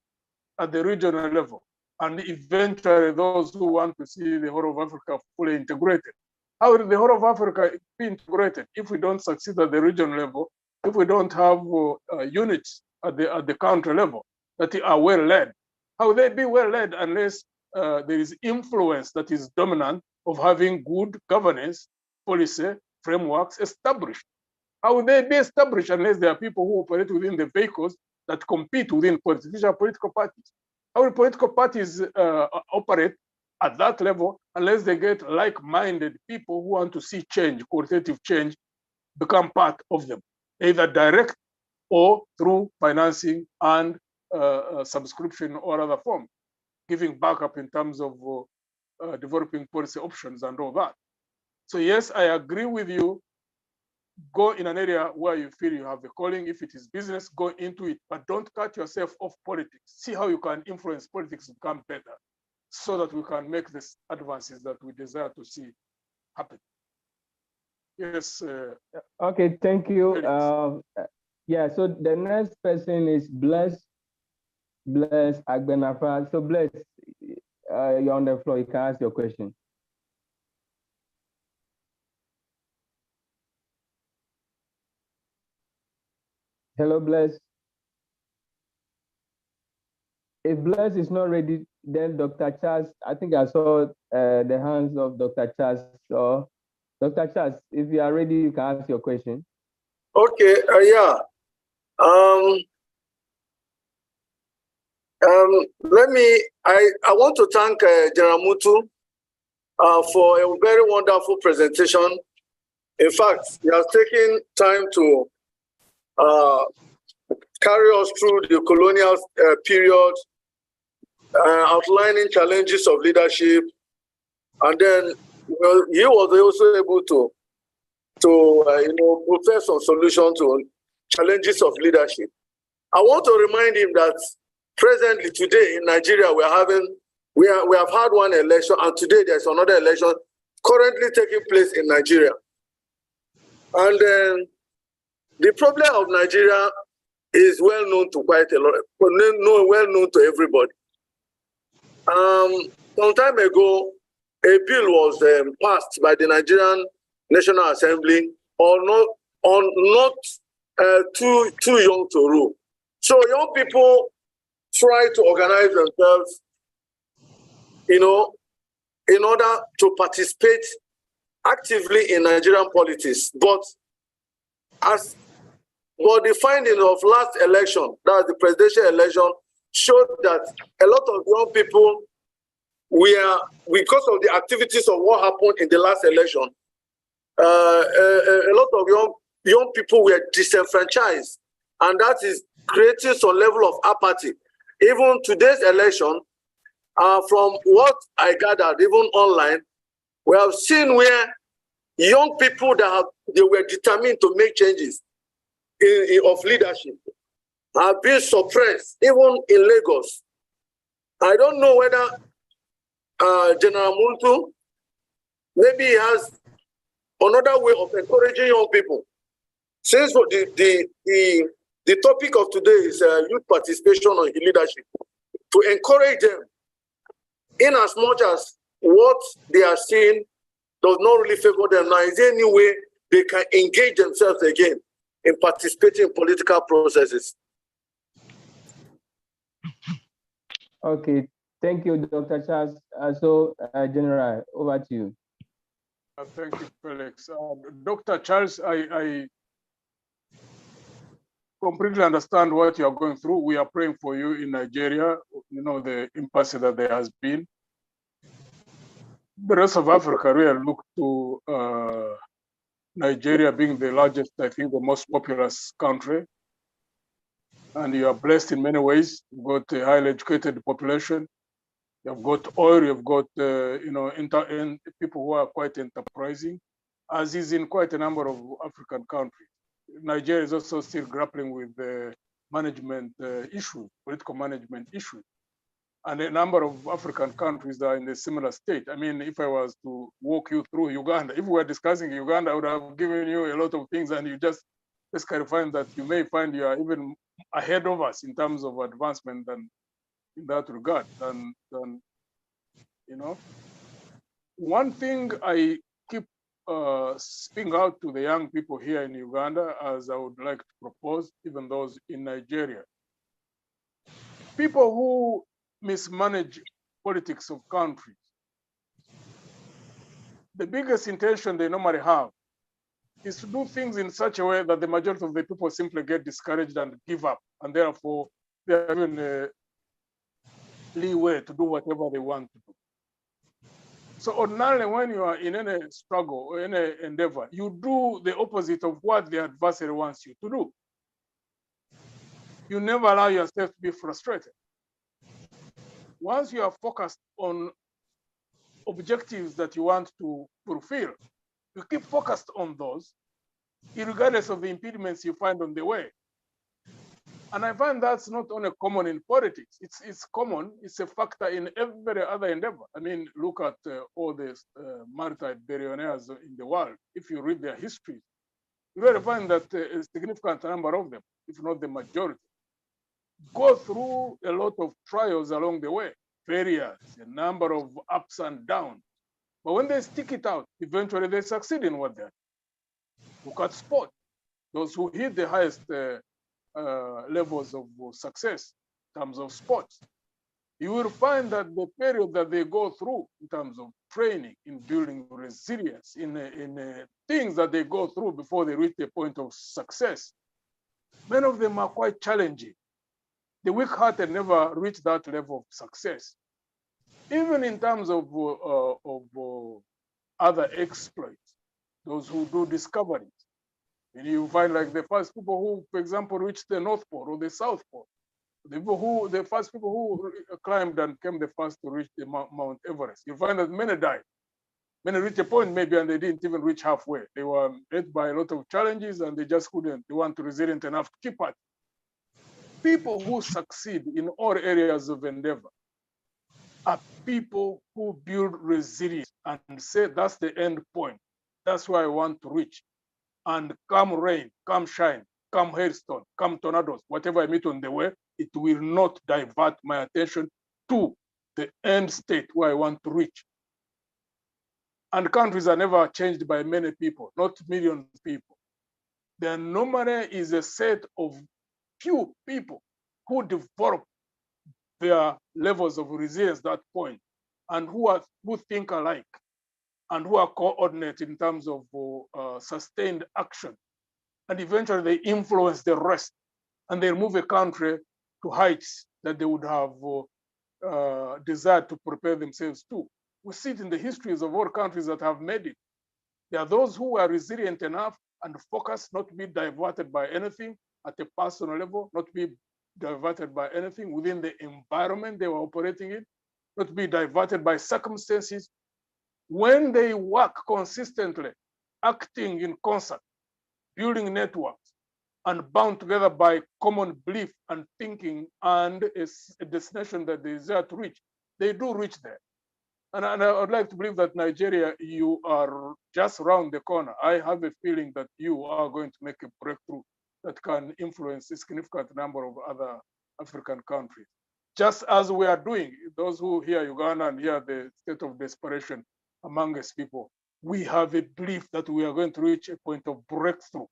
at the regional level? And eventually those who want to see the whole of Africa fully integrated. How will the whole of Africa be integrated if we don't succeed at the regional level, if we don't have units at the country level that are well led? How will they be well led unless there is influence that is dominant of having good governance, policy, frameworks established? How will they be established unless there are people who operate within the vehicles that compete within politics? These are political parties. How will political parties operate at that level unless they get like-minded people who want to see change, qualitative change, become part of them, either direct or through financing and subscription or other form, giving backup in terms of developing policy options and all that. So yes, I agree with you. Go in an area where you feel you have a calling. If it is business, go into it, but don't cut yourself off politics. See how you can influence politics to become better so that we can make these advances that we desire to see happen. Yes. Okay, thank you. Yeah, so the next person is Bless Agbenafa. So Bless, you're on the floor. You can ask your question. Hello, Bless. If Bless is not ready, then Dr. Charles, I think I saw the hands of Dr. Charles. So Dr. Charles, if you are ready, you can ask your question. Okay, yeah. I want to thank General Muntu for a very wonderful presentation. In fact, he has taken time to carry us through the colonial period, outlining challenges of leadership, and then he was also able to profess some solution to challenges of leadership. I want to remind him that presently today in Nigeria we have had one election, and today there's another election currently taking place in Nigeria. And the problem of Nigeria is well known to quite a lot, well known to everybody. Some time ago, a bill was passed by the Nigerian National Assembly on not too young to rule. So young people try to organize themselves, in order to participate actively in Nigerian politics. But the finding of last election, that's the presidential election, showed that a lot of young people because of the activities of what happened in the last election, a lot of young people were disenfranchised, and that is creating some level of apathy. Even today's election, From what I gathered, even online, we have seen where young people they were determined to make changes of leadership have been suppressed, even in Lagos. I don't know whether General Muntu, maybe he has another way of encouraging young people. Since the topic of today is youth participation on leadership, to encourage them, in as much as what they are seeing does not really favor them now, is there any way they can engage themselves again in participating in political processes? Okay, thank you, Dr. Charles. General, over to you. Thank you, Felix. Dr. Charles, I completely understand what you are going through. We are praying for you in Nigeria. You know, the impasse that there has been. The rest of Africa really look to Nigeria being the largest, I think, the most populous country. And you are blessed in many ways. You've got a highly educated population. You've got oil. You've got people who are quite enterprising, as is in quite a number of African countries. Nigeria is also still grappling with management issues, political management issues. And a number of African countries are in a similar state. I mean, if I was to walk you through Uganda, if we were discussing Uganda, I would have given you a lot of things, and you just kind of find that you may find you are even ahead of us in terms of advancement than in that regard. Than you know, one thing I keep speaking out to the young people here in Uganda, as I would like to propose, even those in Nigeria, people who mismanage politics of countries, the biggest intention they normally have is to do things in such a way that the majority of the people simply get discouraged and give up, and therefore they are given a leeway to do whatever they want to do. So ordinarily, when you are in any struggle or any endeavor, you do the opposite of what the adversary wants you to do. You never allow yourself to be frustrated. Once you are focused on objectives that you want to fulfill, you keep focused on those, regardless of the impediments you find on the way. And I find that's not only common in politics, it's common, it's a factor in every other endeavor. I mean, look at all the multi-billionaires in the world. If you read their histories, you really find that a significant number of them, if not the majority, go through a lot of trials along the way, failures, a number of ups and downs. But when they stick it out, eventually they succeed in what they're doing. Look at sport. Those who hit the highest levels of success in terms of sports, you will find that the period that they go through in terms of training, in building resilience, in things that they go through before they reach the point of success, many of them are quite challenging. The weak-hearted never reach that level of success. Even in terms of other exploits, those who do discoveries. And you find like the first people who, for example, reached the North Pole or the South Pole, the first people who climbed and came the first to reach the Mount Everest. You find that many died. Many reached a point maybe and they didn't even reach halfway. They were met by a lot of challenges and they just couldn't. They weren't resilient enough to keep at. People who succeed in all areas of endeavor are people who build resilience and say that's the end point. That's where I want to reach. And come rain, come shine, come hailstone, come tornadoes, whatever I meet on the way, it will not divert my attention to the end state where I want to reach. And countries are never changed by many people, not millions of people. The anomaly is a set of few people who develop their levels of resilience at that point, and who think alike, and who are coordinated in terms of sustained action. And eventually they influence the rest, and they move a country to heights that they would have desired to prepare themselves to. We see it in the histories of all countries that have made it. There are those who are resilient enough and focused, not to be diverted by anything at a personal level, not to be diverted by anything within the environment they were operating in. not be diverted by circumstances. When they work consistently, acting in concert, building networks, and bound together by common belief and thinking and a destination that they desire to reach, they do reach there. And I would like to believe that Nigeria, you are just around the corner. I have a feeling that you are going to make a breakthrough that can influence a significant number of other African countries. Just as we are doing, those who hear Uganda and hear the state of desperation among us people, we have a belief that we are going to reach a point of breakthrough.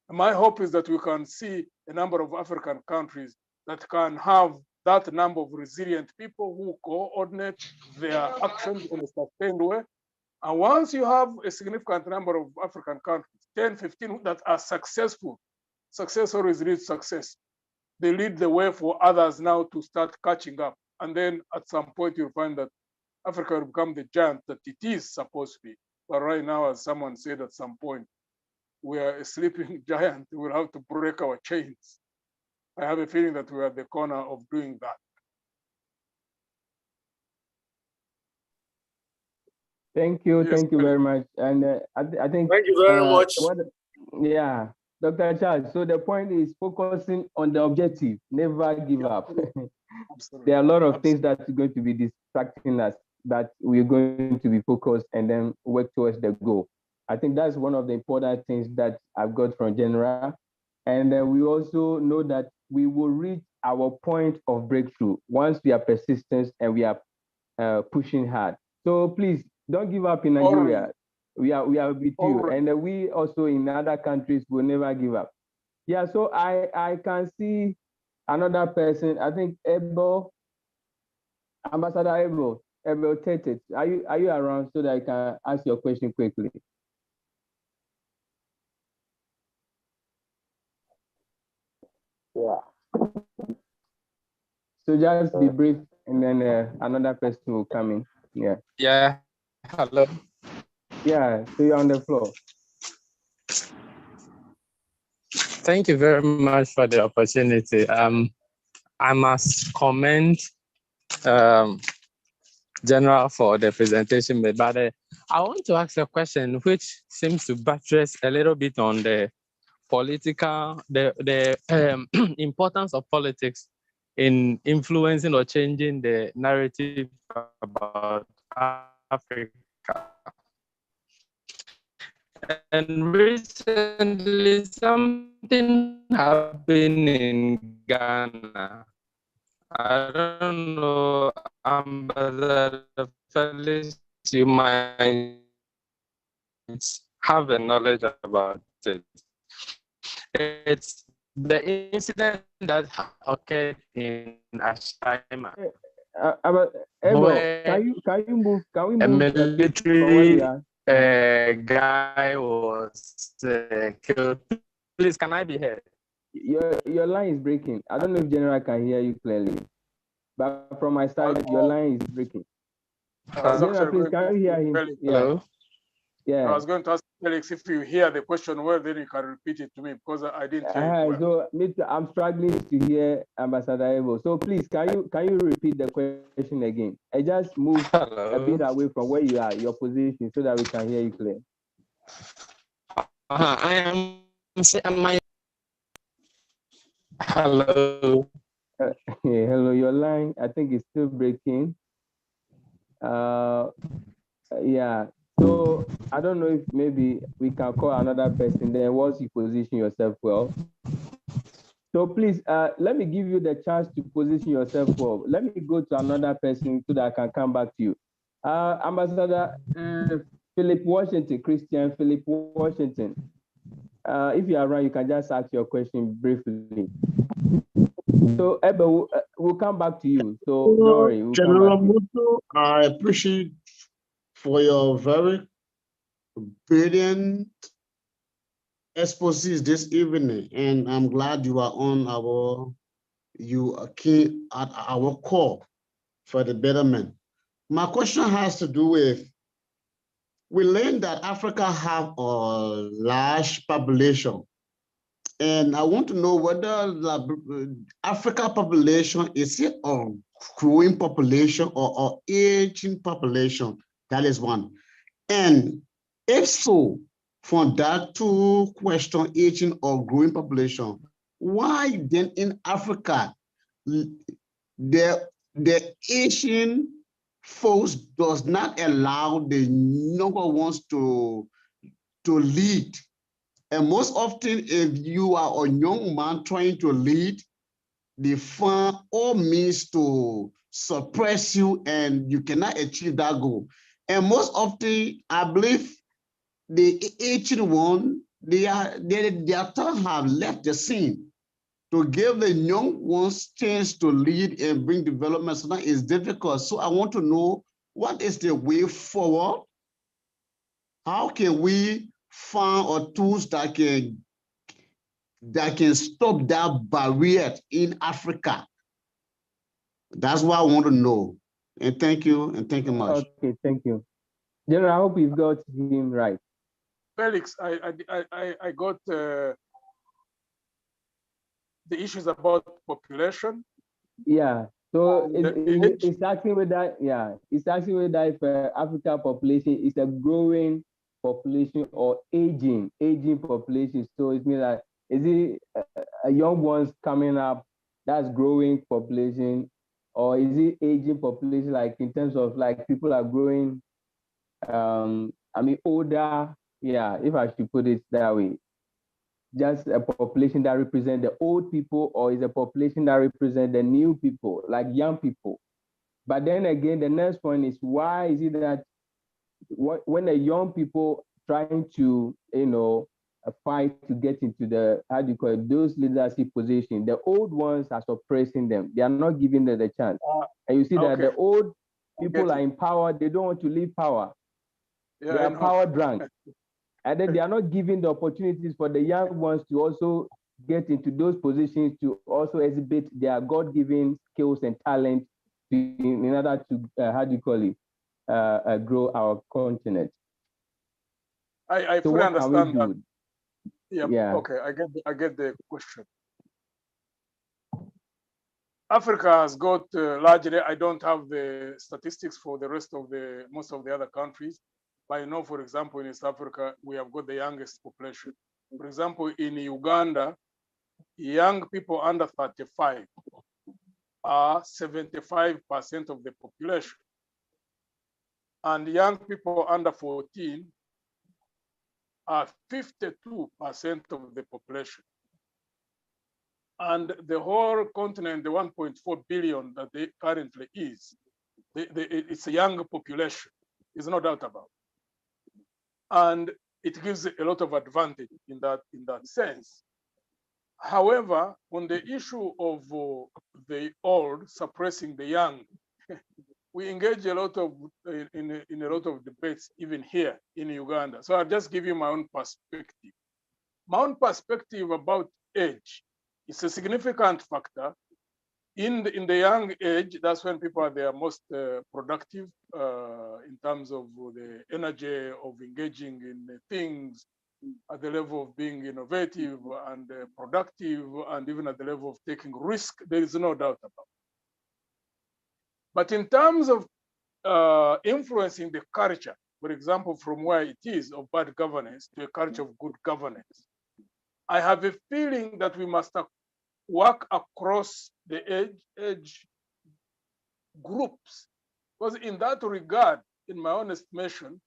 My hope is that we can see a number of African countries that can have that number of resilient people who coordinate their actions in a sustained way. And once you have a significant number of African countries, 10, 15 that are successful, success always leads success. They lead the way for others now to start catching up. And then at some point you'll find that Africa will become the giant that it is supposed to be. But right now, as someone said at some point, we are a sleeping giant. We'll have to break our chains. I have a feeling that we are at the corner of doing that. Thank you. Yes, Thank you very much. And I think. Thank you very much. Yeah, Dr. Charles. So the point is focusing on the objective. Never give up. Absolutely. There are a lot of things that are going to be distracting us, but we're going to be focused and then work towards the goal. I think that's one of the important things that I've got from General. And we also know that we will reach our point of breakthrough once we are persistent and we are pushing hard. So please don't give up in Nigeria. Right. We are with you. Right. And we also in other countries will never give up. Yeah, so I can see another person. I think Ambassador Abel Tetet. Are you around so that I can ask your question quickly? Yeah. So just be brief, and then another person will come in. Yeah. Yeah. Hello. Yeah. So you're on the floor. Thank you very much for the opportunity. I must commend General for the presentation, but I want to ask a question which seems to buttress a little bit on the political, the importance of politics in influencing or changing the narrative about Africa. And recently, something happened in Ghana. I don't know, Ambassador Felix, you might have a knowledge about it. It's the incident that occurred in Ashima. Can we move a military guy was killed. Please, can I be heard? Your line is breaking. I don't know if General can hear you clearly, but from my side, your line is breaking. General, please, can you hear him? Hello? Yeah. I was going to ask Felix if you hear the question well, then you can repeat it to me because I didn't hear it well. So I'm struggling to hear Ambassador Evo. So please, can you repeat the question again? I just move a bit away from where you are, your position, so that we can hear you clear. I am. Hello. Hello. Your line, I think, is still breaking. Yeah. So I don't know if maybe we can call another person there once you position yourself well. So please, let me give you the chance to position yourself well. Let me go to another person so that I can come back to you. Ambassador Philip Washington, Christian Philip Washington. If you are around, you can just ask your question briefly. So Ebe, we'll come back to you. So don't worry. We'll General Muntu, I appreciate for your very brilliant exposés this evening, and I'm glad you are on you are key at our call for the betterment. My question has to do with, we learned that Africa have a large population, and I want to know whether the Africa population is it growing population or aging population? That is one. And if so, from that two question, aging or growing population, why then in Africa, the Asian folks does not allow the younger ones to lead? And most often, if you are a young man trying to lead, they find all means to suppress you and you cannot achieve that goal. And most often, I believe the aging one, their thoughts have left the scene. To give the young ones chance to lead and bring development, so that is difficult. So I want to know, what is the way forward? How can we find tools that can stop that barrier in Africa? That's what I want to know. And thank you much. Okay, thank you. General, I hope you've got him right. Felix, I got the issues about population. Yeah. So it's asking whether, it's asking whether if Africa population is a growing population or aging population. So it means that is it a young ones coming up, that's growing population, or is it aging population, like in terms of like people are growing, I mean older, if I should put it that way. Just a population that represents the old people, or is a population that represents the new people, like young people? But then again, the next point is, why is it that when the young people trying to, fight to get into the, how do you call it, those leadership positions, the old ones are suppressing them. They are not giving them the chance. And you see that the old people are in power, they don't want to leave power. They are power drunk. And then they are not giving the opportunities for the young ones to also get into those positions, to also exhibit their God-given skills and talent in order to, how do you call it, grow our continent. I so fully what understand can we do? that. Yeah. Okay, I get the question. Africa has got largely, I don't have the statistics for the rest of most of the other countries, but I know, for example, in East Africa, we have got the youngest population. For example, in Uganda, young people under 35 are 75% of the population. And young people under 14 are 52% of the population. And the whole continent, the 1.4 billion that they currently is, it's a young population, there's no doubt about it. And it gives a lot of advantage in that sense. However, on the issue of the old suppressing the young, we engage a lot of in a lot of debates, even here in Uganda. So I'll just give you my own perspective. My own perspective about age is a significant factor. In the young age, that's when people are their most productive in terms of the energy of engaging in things, at the level of being innovative and productive, and even at the level of taking risk. There is no doubt about it. But in terms of influencing the culture, for example, from where it is of bad governance to a culture of good governance, I have a feeling that we must work across the age groups. Because in that regard, in my own estimation,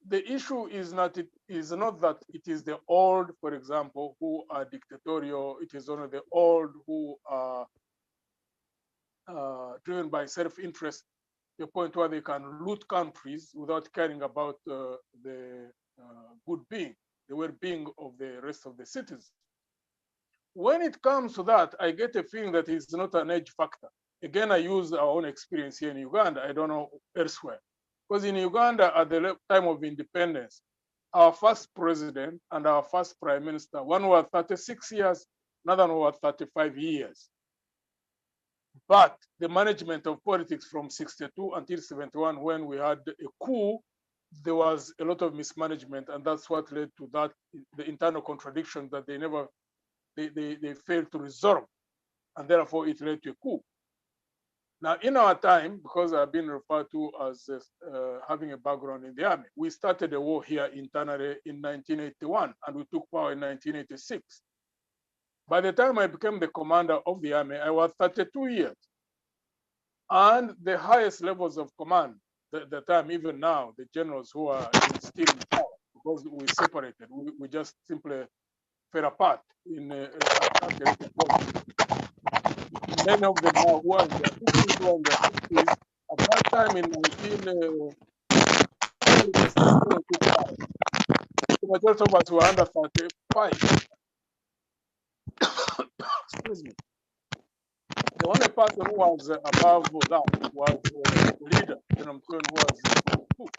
the issue is not that it is the old, for example, who are dictatorial. It is only the old who are driven by self-interest, to the point where they can loot countries without caring about the good being, the well-being of the rest of the citizens. When it comes to that, I get a feeling that it's not an age factor. Again, I use our own experience here in Uganda. I don't know elsewhere. Because in Uganda, at the time of independence, our first president and our first prime minister, one was 36 years, another one was 35 years. But the management of politics from 62 until 71, when we had a coup, there was a lot of mismanagement, and that's what led to that, the internal contradiction that they failed to resolve, and therefore it led to a coup. Now, in our time, because I've been referred to as having a background in the army, we started a war here internally in 1981, and we took power in 1986. By the time I became the commander of the army, I was 32 years. And the highest levels of command, the time, even now, the generals who are still in power, because we separated, we just simply fell apart in at the point. Many of them now who are in their 50s, who are in their 60s, at that time in 1975, the majority of us were under 35. Excuse me. The only person who was above that was the leader, General Muntu, who was 42.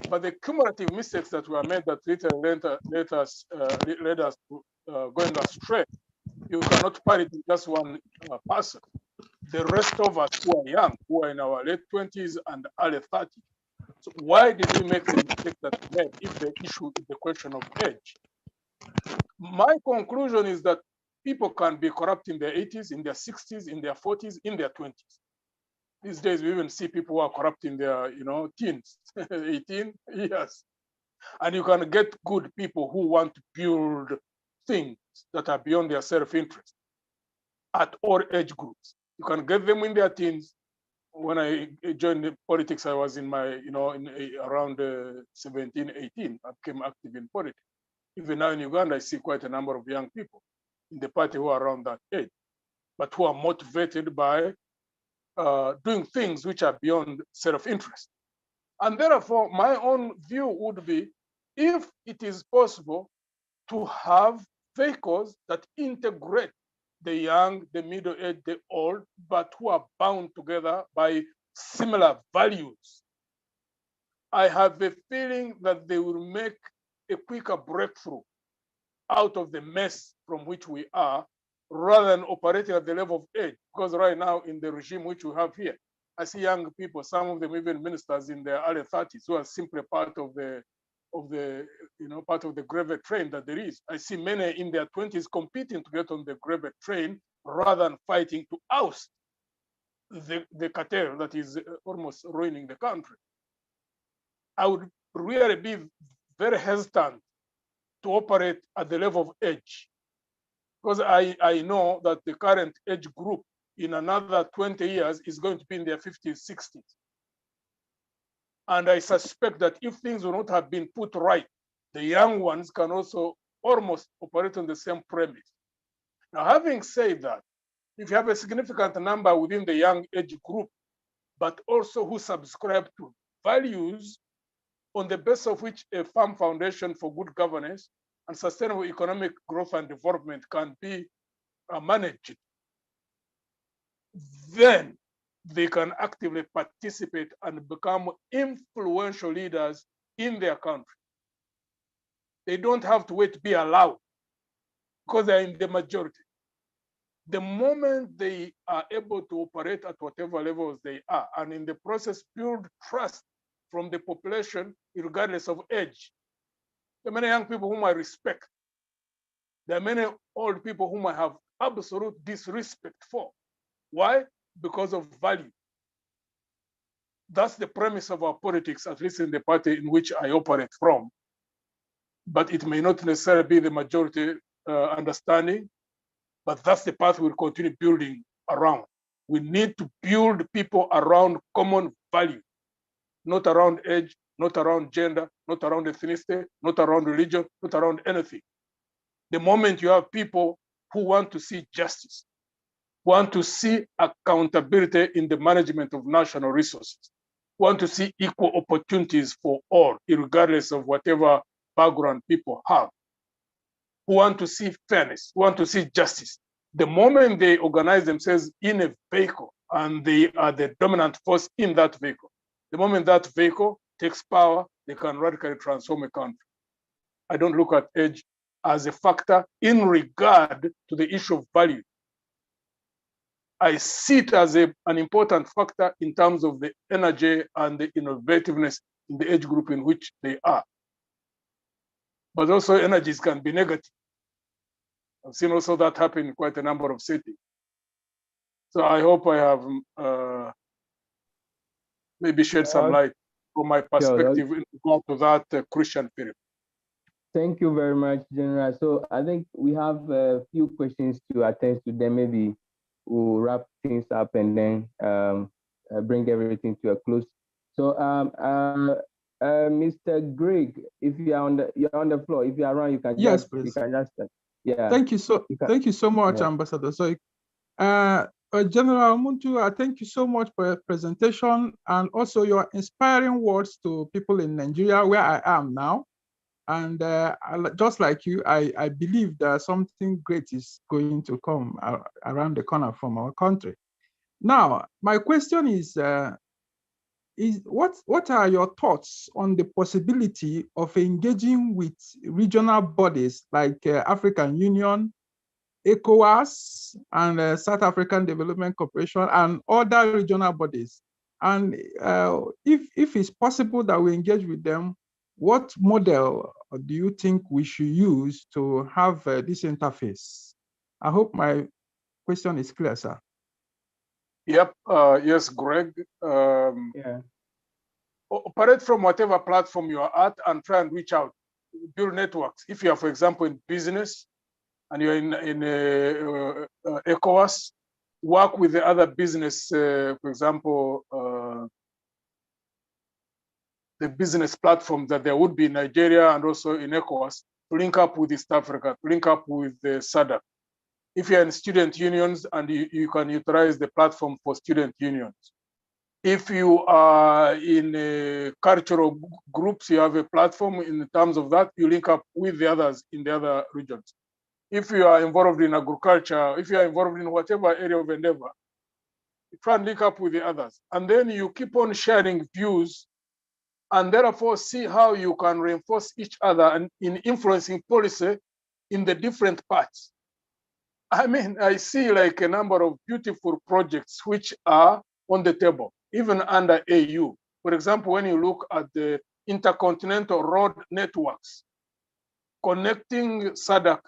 But the cumulative mistakes that were made that led us to going astray, you cannot put it in just one person. The rest of us who are young, who are in our late 20s and early 30s. So why did we make the mistake that we made if the issue is the question of age? My conclusion is that people can be corrupt in their 80s, in their 60s, in their 40s, in their 20s. These days, we even see people who are corrupt in their, teens, 18 years. And you can get good people who want to build things that are beyond their self-interest at all age groups. You can get them in their teens. When I joined politics, I was in my, around 17, 18. I became active in politics. Even now in Uganda, I see quite a number of young people in the party who are around that age, but who are motivated by doing things which are beyond self-interest. And therefore, my own view would be, if it is possible to have vehicles that integrate the young, the middle-aged, the old, but who are bound together by similar values, I have a feeling that they will make a quicker breakthrough out of the mess from which we are, rather than operating at the level of age. Because right now, in the regime which we have here, I see young people, some of them even ministers in their early 30s, who are simply part of the part of the gravy train that there is. I see many in their 20s competing to get on the gravy train rather than fighting to oust the cartel that is almost ruining the country. I would really be very hesitant to operate at the level of age, because I know that the current age group in another 20 years is going to be in their 50s, 60s. And I suspect that if things will not have been put right, the young ones can also almost operate on the same premise. Now, having said that, if you have a significant number within the young age group, but also who subscribe to values on the basis of which a firm foundation for good governance and sustainable economic growth and development can be managed, then they can actively participate and become influential leaders in their country. They don't have to wait to be allowed, because they're in the majority. The moment they are able to operate at whatever levels they are, and in the process build trust from the population, regardless of age. There are many young people whom I respect. There are many old people whom I have absolute disrespect for. Why? Because of value. That's the premise of our politics, at least in the party in which I operate from. But it may not necessarily be the majority understanding, but that's the path we'll continue building around. We need to build people around common value, not around age, not around gender, not around ethnicity, not around religion, not around anything. The moment you have people who want to see justice, want to see accountability in the management of national resources, want to see equal opportunities for all, regardless of whatever background people have, who want to see fairness, who want to see justice. The moment they organize themselves in a vehicle and they are the dominant force in that vehicle, the moment that vehicle takes power, they can radically transform a country. I don't look at age as a factor in regard to the issue of value. I see it as an important factor in terms of the energy and the innovativeness in the age group in which they are. But also energies can be negative. I've seen also that happen in quite a number of cities. So I hope I have maybe shed some light from my perspective in regard to that crucial period. Thank you very much, General. So I think we have a few questions to attend to. Then maybe we'll wrap things up and then bring everything to a close. So Mr. Greg, if you're on the floor, if you're around, you can yes, just please. you can just yeah. Thank you so much, yeah. Ambassador. So General Muntu, I thank you so much for your presentation and also your inspiring words to people in Nigeria, where I am now. And just like you, I believe that something great is going to come around the corner from our country. Now, my question is what are your thoughts on the possibility of engaging with regional bodies like African Union, ECOWAS, and South African Development Corporation, and other regional bodies? And if it's possible that we engage with them, what model do you think we should use to have this interface? I hope my question is clear, sir. Yep. Yes, Greg. Yeah. Operate from whatever platform you are at and try and reach out, build networks. If you are, for example, in business and you're in ECOWAS, work with the other business, for example, the business platform that there would be in Nigeria and also in ECOWAS to link up with East Africa, to link up with the SADC. If you're in student unions, and you can utilize the platform for student unions. If you are in cultural groups, you have a platform in terms of that, you link up with the others in the other regions. If you are involved in agriculture, if you are involved in whatever area of endeavor, you try and link up with the others. And then you keep on sharing views and therefore see how you can reinforce each other and in influencing policy in the different parts. I mean, I see like a number of beautiful projects which are on the table, even under AU. For example, when you look at the intercontinental road networks, connecting SADC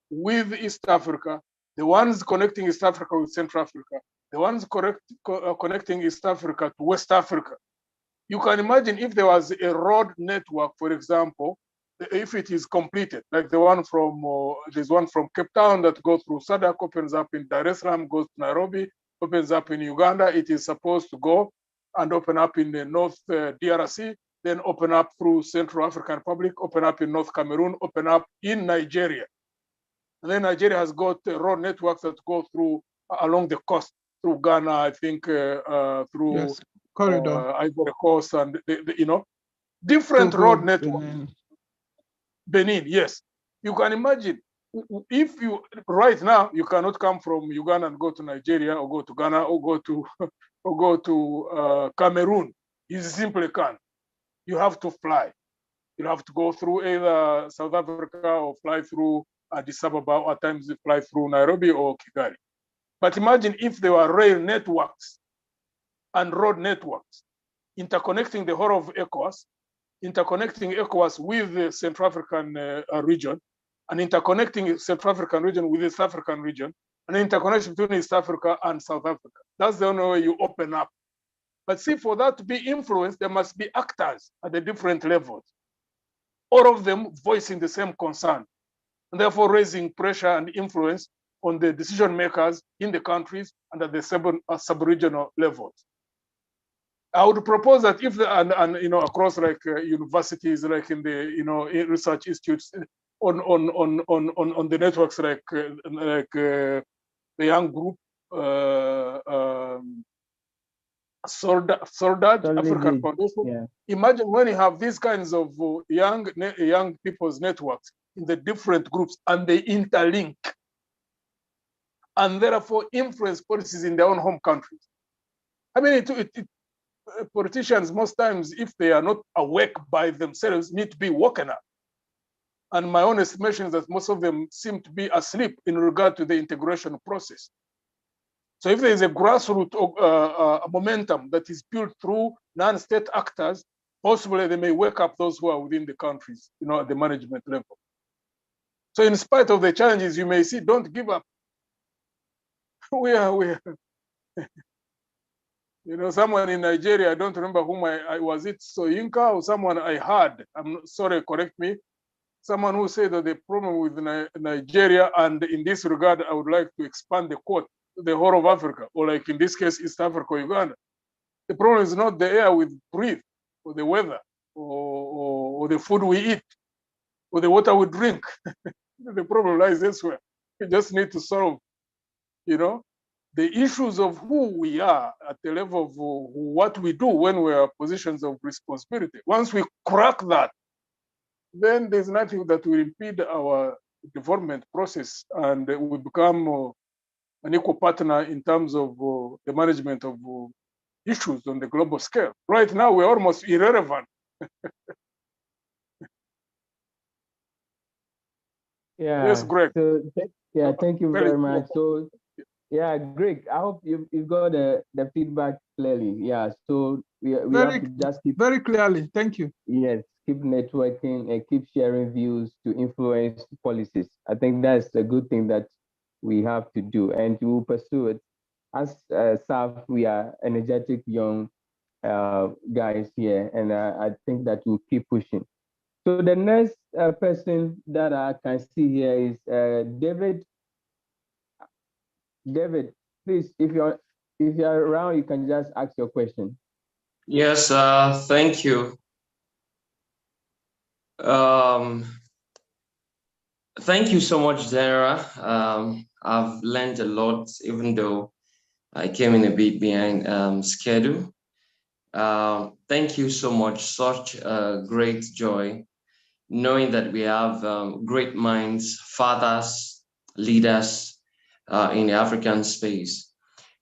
with East Africa, the ones connecting East Africa with Central Africa, the ones connecting East Africa to West Africa. You can imagine if there was a road network, for example, if it is completed, like the one from, there's one from Cape Town that goes through SADC, opens up in Dar es Salaam, goes to Nairobi, opens up in Uganda. It is supposed to go and open up in the North DRC, then open up through Central African Republic, open up in North Cameroon, open up in Nigeria. And then Nigeria has got road networks that go through along the coast, through Ghana, I think, through yes, corridor, Ivory Coast, and you know, different road networks. Benin, yes. You can imagine if you right now you cannot come from Uganda and go to Nigeria or go to Ghana or go to Cameroon. You simply can't. You have to fly. You have to go through either South Africa or fly through Addis Ababa, or at times you fly through Nairobi or Kigali. But imagine if there were rail networks and road networks interconnecting the whole of ECOWAS, interconnecting ECOWAS with the Central African region, and interconnecting Central African region with the East African region, and interconnection between East Africa and South Africa. That's the only way you open up. But see, for that to be influenced, there must be actors at the different levels, all of them voicing the same concern, and therefore raising pressure and influence on the decision makers in the countries and at the sub-regional levels. I would propose that if and you know, across like universities, like in the research institutes, on the networks like the young group Solidage Africa Foundation. Yeah. Imagine when you have these kinds of young people's networks in the different groups and they interlink and therefore influence policies in their own home countries. I mean, politicians, most times, if they are not awake by themselves, need to be woken up. And my own estimation is that most of them seem to be asleep in regard to the integration process. So if there is a grassroots momentum that is built through non-state actors, possibly they may wake up those who are within the countries, at the management level. So in spite of the challenges you may see, don't give up. You know, someone in Nigeria, I don't remember whom I was it Soyinka or someone I heard, I'm sorry, correct me, someone who said that the problem with Nigeria, and in this regard, I would like to expand the quote, the whole of Africa, or like in this case, East Africa, Uganda. The problem is not the air we breathe, or the weather, or the food we eat, or the water we drink. The problem lies elsewhere. We just need to solve, you know, the issues of who we are at the level of what we do when we are in positions of responsibility. Once we crack that, then there's nothing that will impede our development process, and we become an equal partner in terms of the management of issues on the global scale. Right now, we're almost irrelevant. Yeah. Yes, Greg. So yeah, thank you very much. So yeah, Greg, I hope you've got the feedback clearly. Yeah. So we have to just keep very clearly. Thank you. Yes, keep networking and keep sharing views to influence policies. I think that's a good thing that we have to do, and we will pursue it. As SAF, we are energetic young guys here, and I think that we'll keep pushing. So the next person that I can see here is David. David, please, if you're around, you can just ask your question. Yes, thank you. Thank you so much, Zara. I've learned a lot, even though I came in a bit behind schedule. Thank you so much. Such a great joy knowing that we have great minds, fathers, leaders in the African space.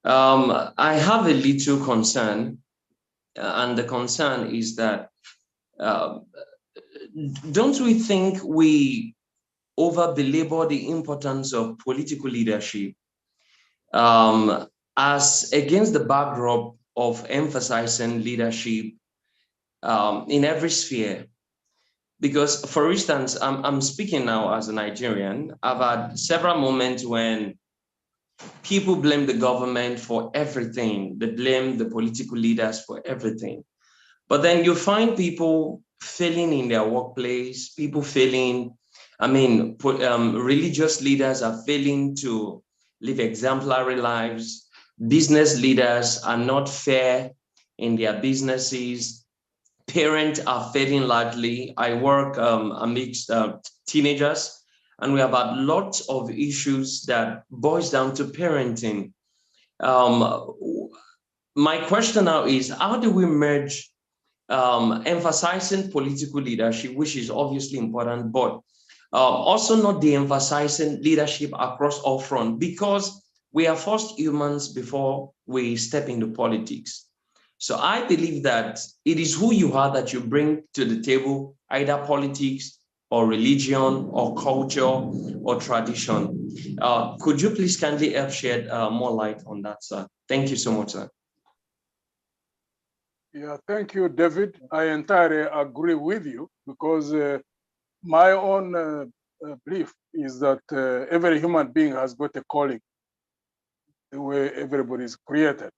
I have a little concern, and the concern is that don't we think we over-belabor the importance of political leadership as against the backdrop of emphasizing leadership in every sphere? Because, for instance, I'm speaking now as a Nigerian. I've had several moments when people blame the government for everything. They blame the political leaders for everything. But then you find people failing in their workplace, people failing, religious leaders are failing to live exemplary lives. Business leaders are not fair in their businesses. Parents are failing largely. I work amidst teenagers, and we have had lots of issues that boils down to parenting. My question now is, how do we merge emphasizing political leadership, which is obviously important, but also not de-emphasizing leadership across all fronts, because we are first humans before we step into politics. So I believe that it is who you are that you bring to the table, either politics or religion or culture or tradition. Could you please kindly help shed more light on that, sir? Thank you so much, sir. Yeah, thank you, David. I entirely agree with you, because my own belief is that every human being has got a calling, the way everybody is created.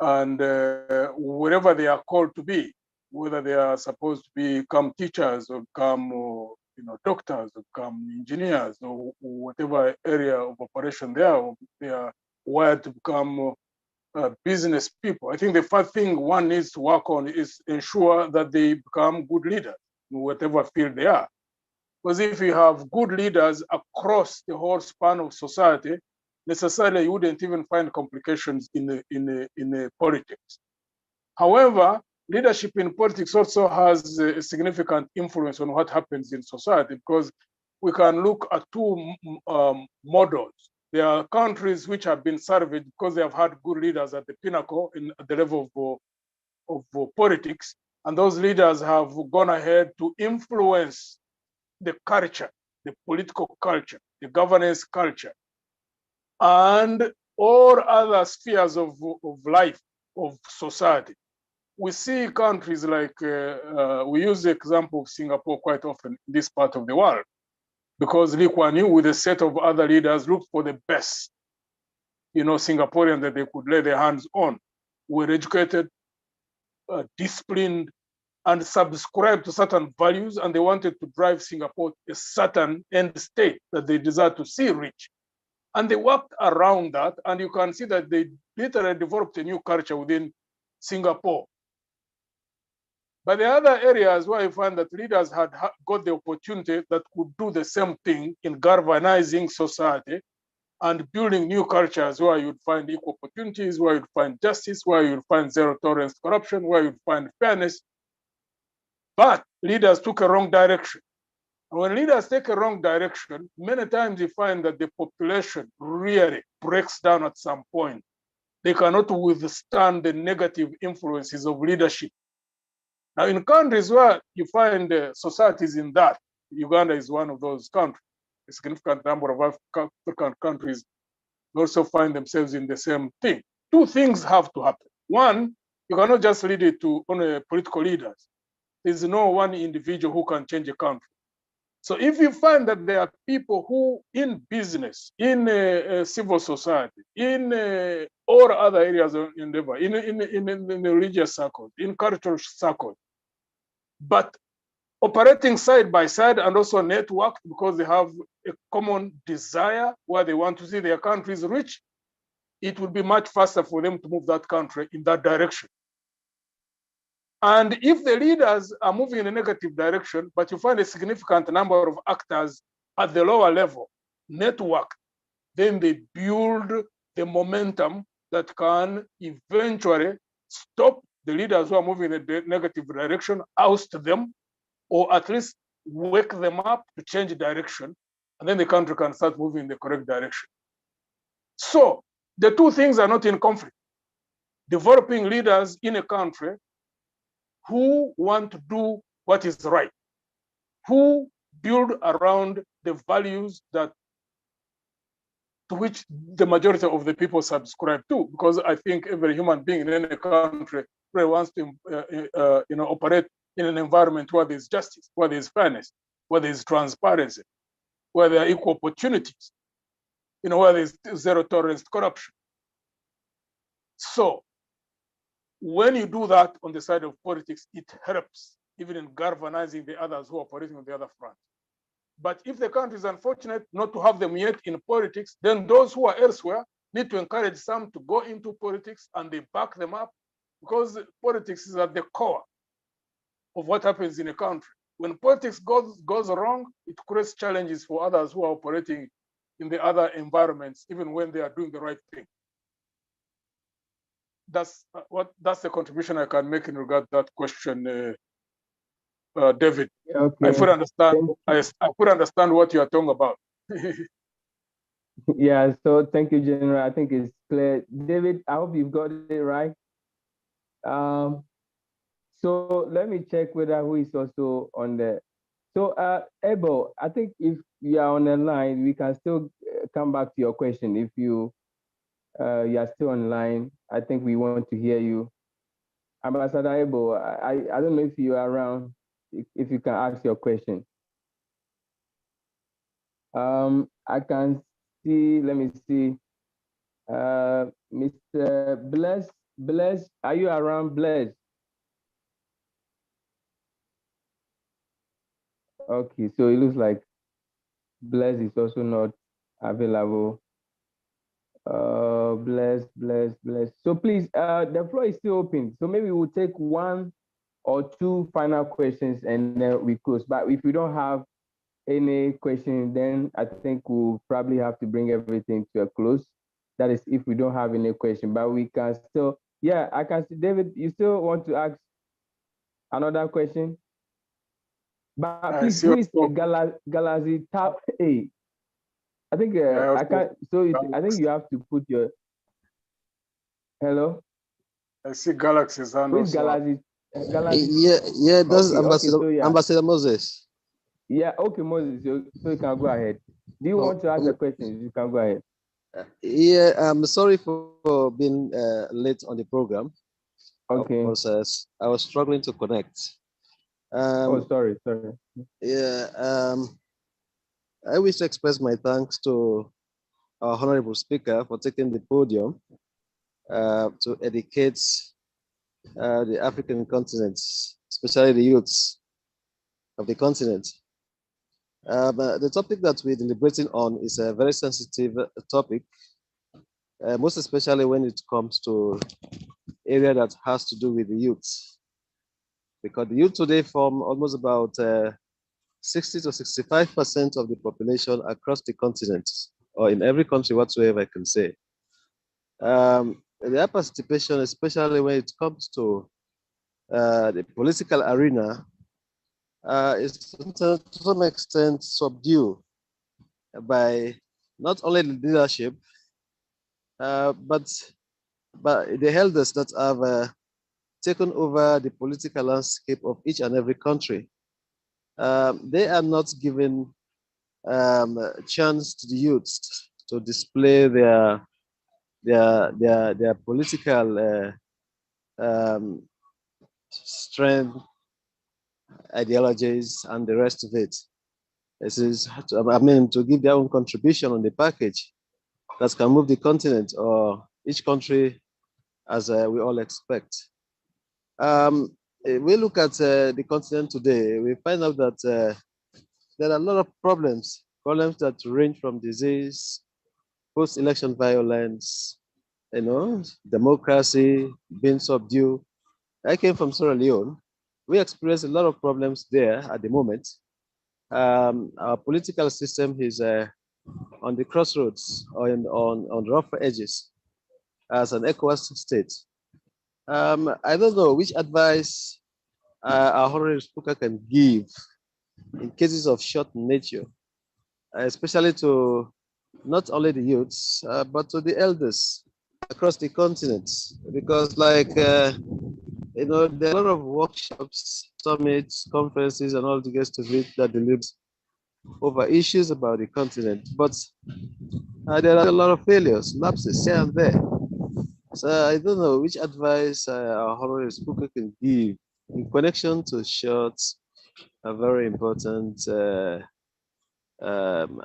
And wherever they are called to be, whether they are supposed to become teachers or become doctors or become engineers or whatever area of operation they are wired to become business people. I think the first thing one needs to work on is ensure that they become good leaders in whatever field they are. Because if you have good leaders across the whole span of society, necessarily you wouldn't even find complications in the politics. However, leadership in politics also has a significant influence on what happens in society, because we can look at two models. There are countries which have been surveyed because they have had good leaders at the pinnacle at the level of politics, and those leaders have gone ahead to influence the culture, the political culture, the governance culture, and all other spheres of life, of society. We see countries like, we use the example of Singapore quite often in this part of the world, because Lee Kuan Yew with a set of other leaders looked for the best Singaporeans that they could lay their hands on, were educated, disciplined, and subscribed to certain values, and they wanted to drive Singapore to a certain end state that they desired to see reach. And they worked around that, and you can see that they literally developed a new culture within Singapore. But the other areas where I find that leaders had got the opportunity that could do the same thing in galvanizing society and building new cultures where you'd find equal opportunities, where you'd find justice, where you'd find zero tolerance to corruption, where you'd find fairness. But leaders took a wrong direction. And when leaders take a wrong direction, many times you find that the population really breaks down at some point. They cannot withstand the negative influences of leadership. Now, in countries where you find societies in that, Uganda is one of those countries. A significant number of African countries also find themselves in the same thing. Two things have to happen. One, you cannot just lead it to only political leaders. There's no one individual who can change a country. So if you find that there are people who in business, in civil society, in all other areas of endeavor, in the religious circles, in cultural circles, but operating side by side and also networked because they have a common desire where they want to see their countries reach, it will be much faster for them to move that country in that direction. And if the leaders are moving in a negative direction, but you find a significant number of actors at the lower level, network, then they build the momentum that can eventually stop the leaders who are moving in a negative direction, oust them, or at least wake them up to change direction, and then the country can start moving in the correct direction. So the two things are not in conflict. Developing leaders in a country who want to do what is right, who build around the values that to which the majority of the people subscribe to, because I think every human being in any country really wants to operate in an environment where there's justice, where there's fairness, where there's transparency, where there are equal opportunities, where there's zero tolerance to corruption. So when you do that on the side of politics, it helps even in galvanizing the others who are operating on the other front. But if the country is unfortunate not to have them yet in politics, then those who are elsewhere need to encourage some to go into politics, and they back them up, because politics is at the core of what happens in a country. When politics goes wrong, it creates challenges for others who are operating in the other environments, even when they are doing the right thing. That's the contribution I can make in regard to that question, David. Okay. I fully understand. I fully understand what you are talking about. Yeah. So thank you, General. I think it's clear. David, I hope you've got it right. So let me check whether who is also on there. So Ebo, I think if you are on the line, we can still come back to your question. If you are still online, I think we want to hear you. Ambassador Ebo, I don't know if you are around, if you can ask your question. I can see, let me see. Mr. Bless, are you around, Bless? Okay, so it looks like Bless is also not available. Bless. So please, the floor is still open. So maybe we'll take one or two final questions and then we close. But if we don't have any questions, then I think we'll probably have to bring everything to a close. That is if we don't have any question, but we can still, yeah, I can see, David, you still want to ask another question? But please, Galazi tap A. I think I can't, so I think you have to put your, hello? I see Galaxy's hand. Who's Galazi? Yeah, that's Ambassador Moses. Yeah, okay, Moses, so you can go ahead. Do you want to ask a question? You can go ahead. Yeah, I'm sorry for being late on the program. Okay. I was struggling to connect. Sorry. Yeah, I wish to express my thanks to our honorable speaker for taking the podium to educate the African continent, especially the youths of the continent. But the topic that we're deliberating on is a very sensitive topic, most especially when it comes to area that has to do with the youth. Because the youth today form almost about 60 to 65% of the population across the continent, or in every country whatsoever I can say. Their participation, especially when it comes to the political arena, is to some extent subdued by not only the leadership, but the elders that have taken over the political landscape of each and every country. They are not given a chance to the youths to display their political strength, ideologies, and the rest of it. This is, I mean, to give their own contribution on the package that can move the continent or each country as we all expect. We look at the continent today, we find out that there are a lot of problems that range from disease, post-election violence, democracy being subdued. I came from Sierra Leone. We experience a lot of problems there at the moment. Our political system is on the crossroads or on rough edges as an ECOWAS state. I don't know which advice our honorary speaker can give in cases of short nature, especially to not only the youths, but to the elders across the continent. Because there are a lot of workshops, summits, conferences, and all the rest of it that deliberates over issues about the continent. But there are a lot of failures, lapses here and there. So I don't know which advice our honorary speaker can give in connection to short, a very important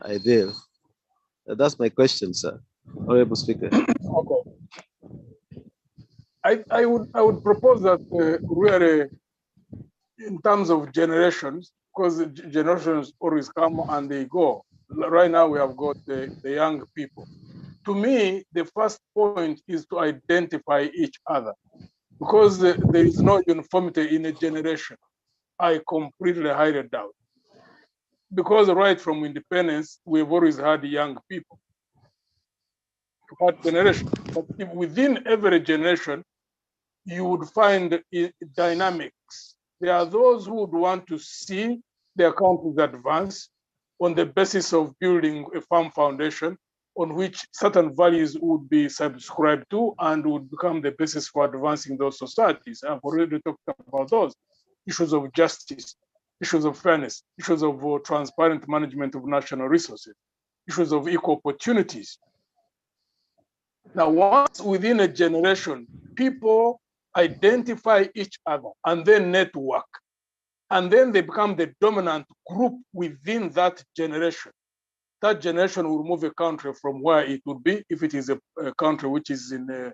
idea. That's my question, sir. Honorable Speaker. Okay. I would propose that really, in terms of generations, because generations always come and they go. Right now we have got the young people. To me, the first point is to identify each other, because there is no uniformity in a generation. I completely highly doubt. Because right from independence, we've always had young people. But generation, but if within every generation, you would find dynamics. There are those who would want to see their countries advance on the basis of building a firm foundation on which certain values would be subscribed to and would become the basis for advancing those societies. I've already talked about those issues of justice, issues of fairness, issues of transparent management of national resources, issues of equal opportunities. Now, once within a generation, people identify each other and then network, and then they become the dominant group within that generation. That generation will move a country from where it would be if it is a country which is in a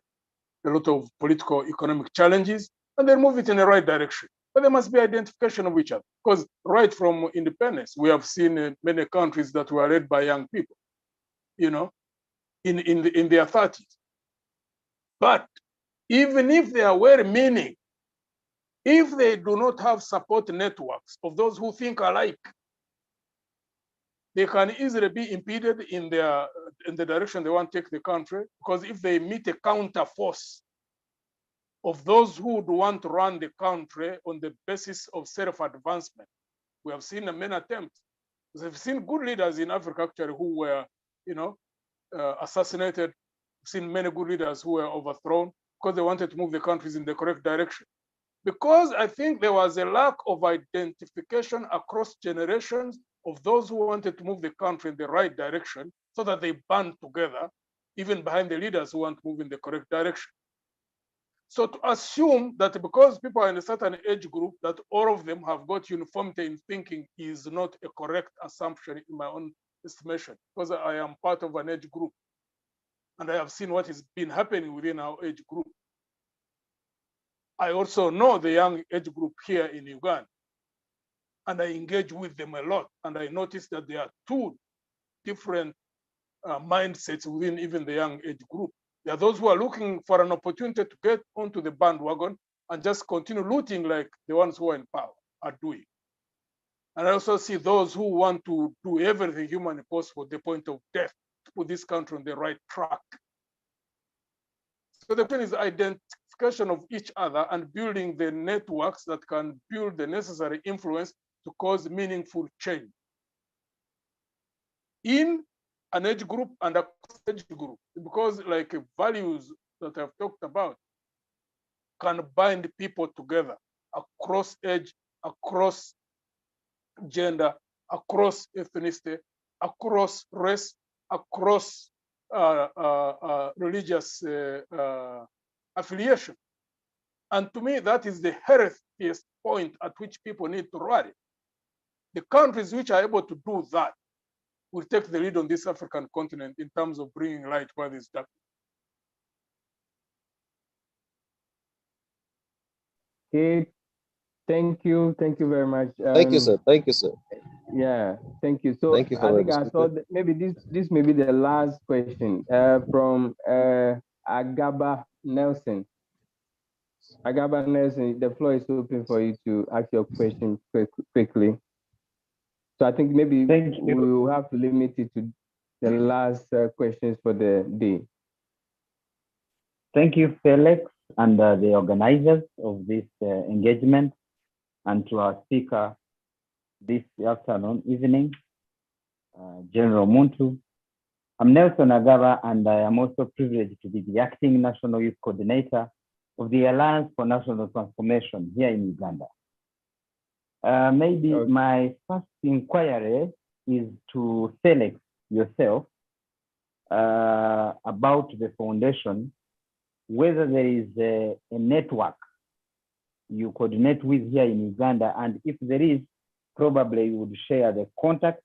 lot of political, economic challenges, and then move it in the right direction. But there must be identification of each other, because right from independence, we have seen many countries that were led by young people, in their 30s. But even if they are well-meaning, if they do not have support networks of those who think alike, they can easily be impeded in the direction they want to take the country, because if they meet a counter force of those who would want to run the country on the basis of self-advancement, we have seen many attempts. We've seen good leaders in Africa actually who were, assassinated. We've seen many good leaders who were overthrown because they wanted to move the countries in the correct direction. Because I think there was a lack of identification across generations of those who wanted to move the country in the right direction, so that they band together, even behind the leaders who want to move in the correct direction. So to assume that because people are in a certain age group, that all of them have got uniformity in thinking is not a correct assumption in my own estimation, because I am part of an age group. and I have seen what has been happening within our age group. I also know the young age group here in Uganda, and I engage with them a lot. And I noticed that there are two different mindsets within even the young age group. There are those who are looking for an opportunity to get onto the bandwagon and just continue looting like the ones who are in power are doing. And I also see those who want to do everything humanly possible, the point of death, to put this country on the right track. So the question is identification of each other and building the networks that can build the necessary influence to cause meaningful change in an age group and a age group, because like values that I've talked about can bind people together across age, across gender, across ethnicity, across race, across religious affiliation. And to me, that is the healthiest point at which people need to rally. The countries which are able to do that will take the lead on this African continent in terms of bringing light where there's darkness. Okay, thank you very much. Thank you, sir. Thank you, sir. Yeah, thank you. So Thank you for I think I saw that maybe this may be the last question from Agaba Nelson. Agaba Nelson, the floor is open for you to ask your question quickly. So I think maybe we will have to limit it to the last questions for the day. Thank you, Felix, and the organizers of this engagement, and to our speaker this afternoon, evening, General Muntu. I'm Nelson Agaba, and I am also privileged to be the acting National Youth Coordinator of the Alliance for National Transformation here in Uganda. Maybe my first inquiry is to Felix yourself about the foundation, whether there is a network you coordinate with here in Uganda, and if there is, probably you would share the contact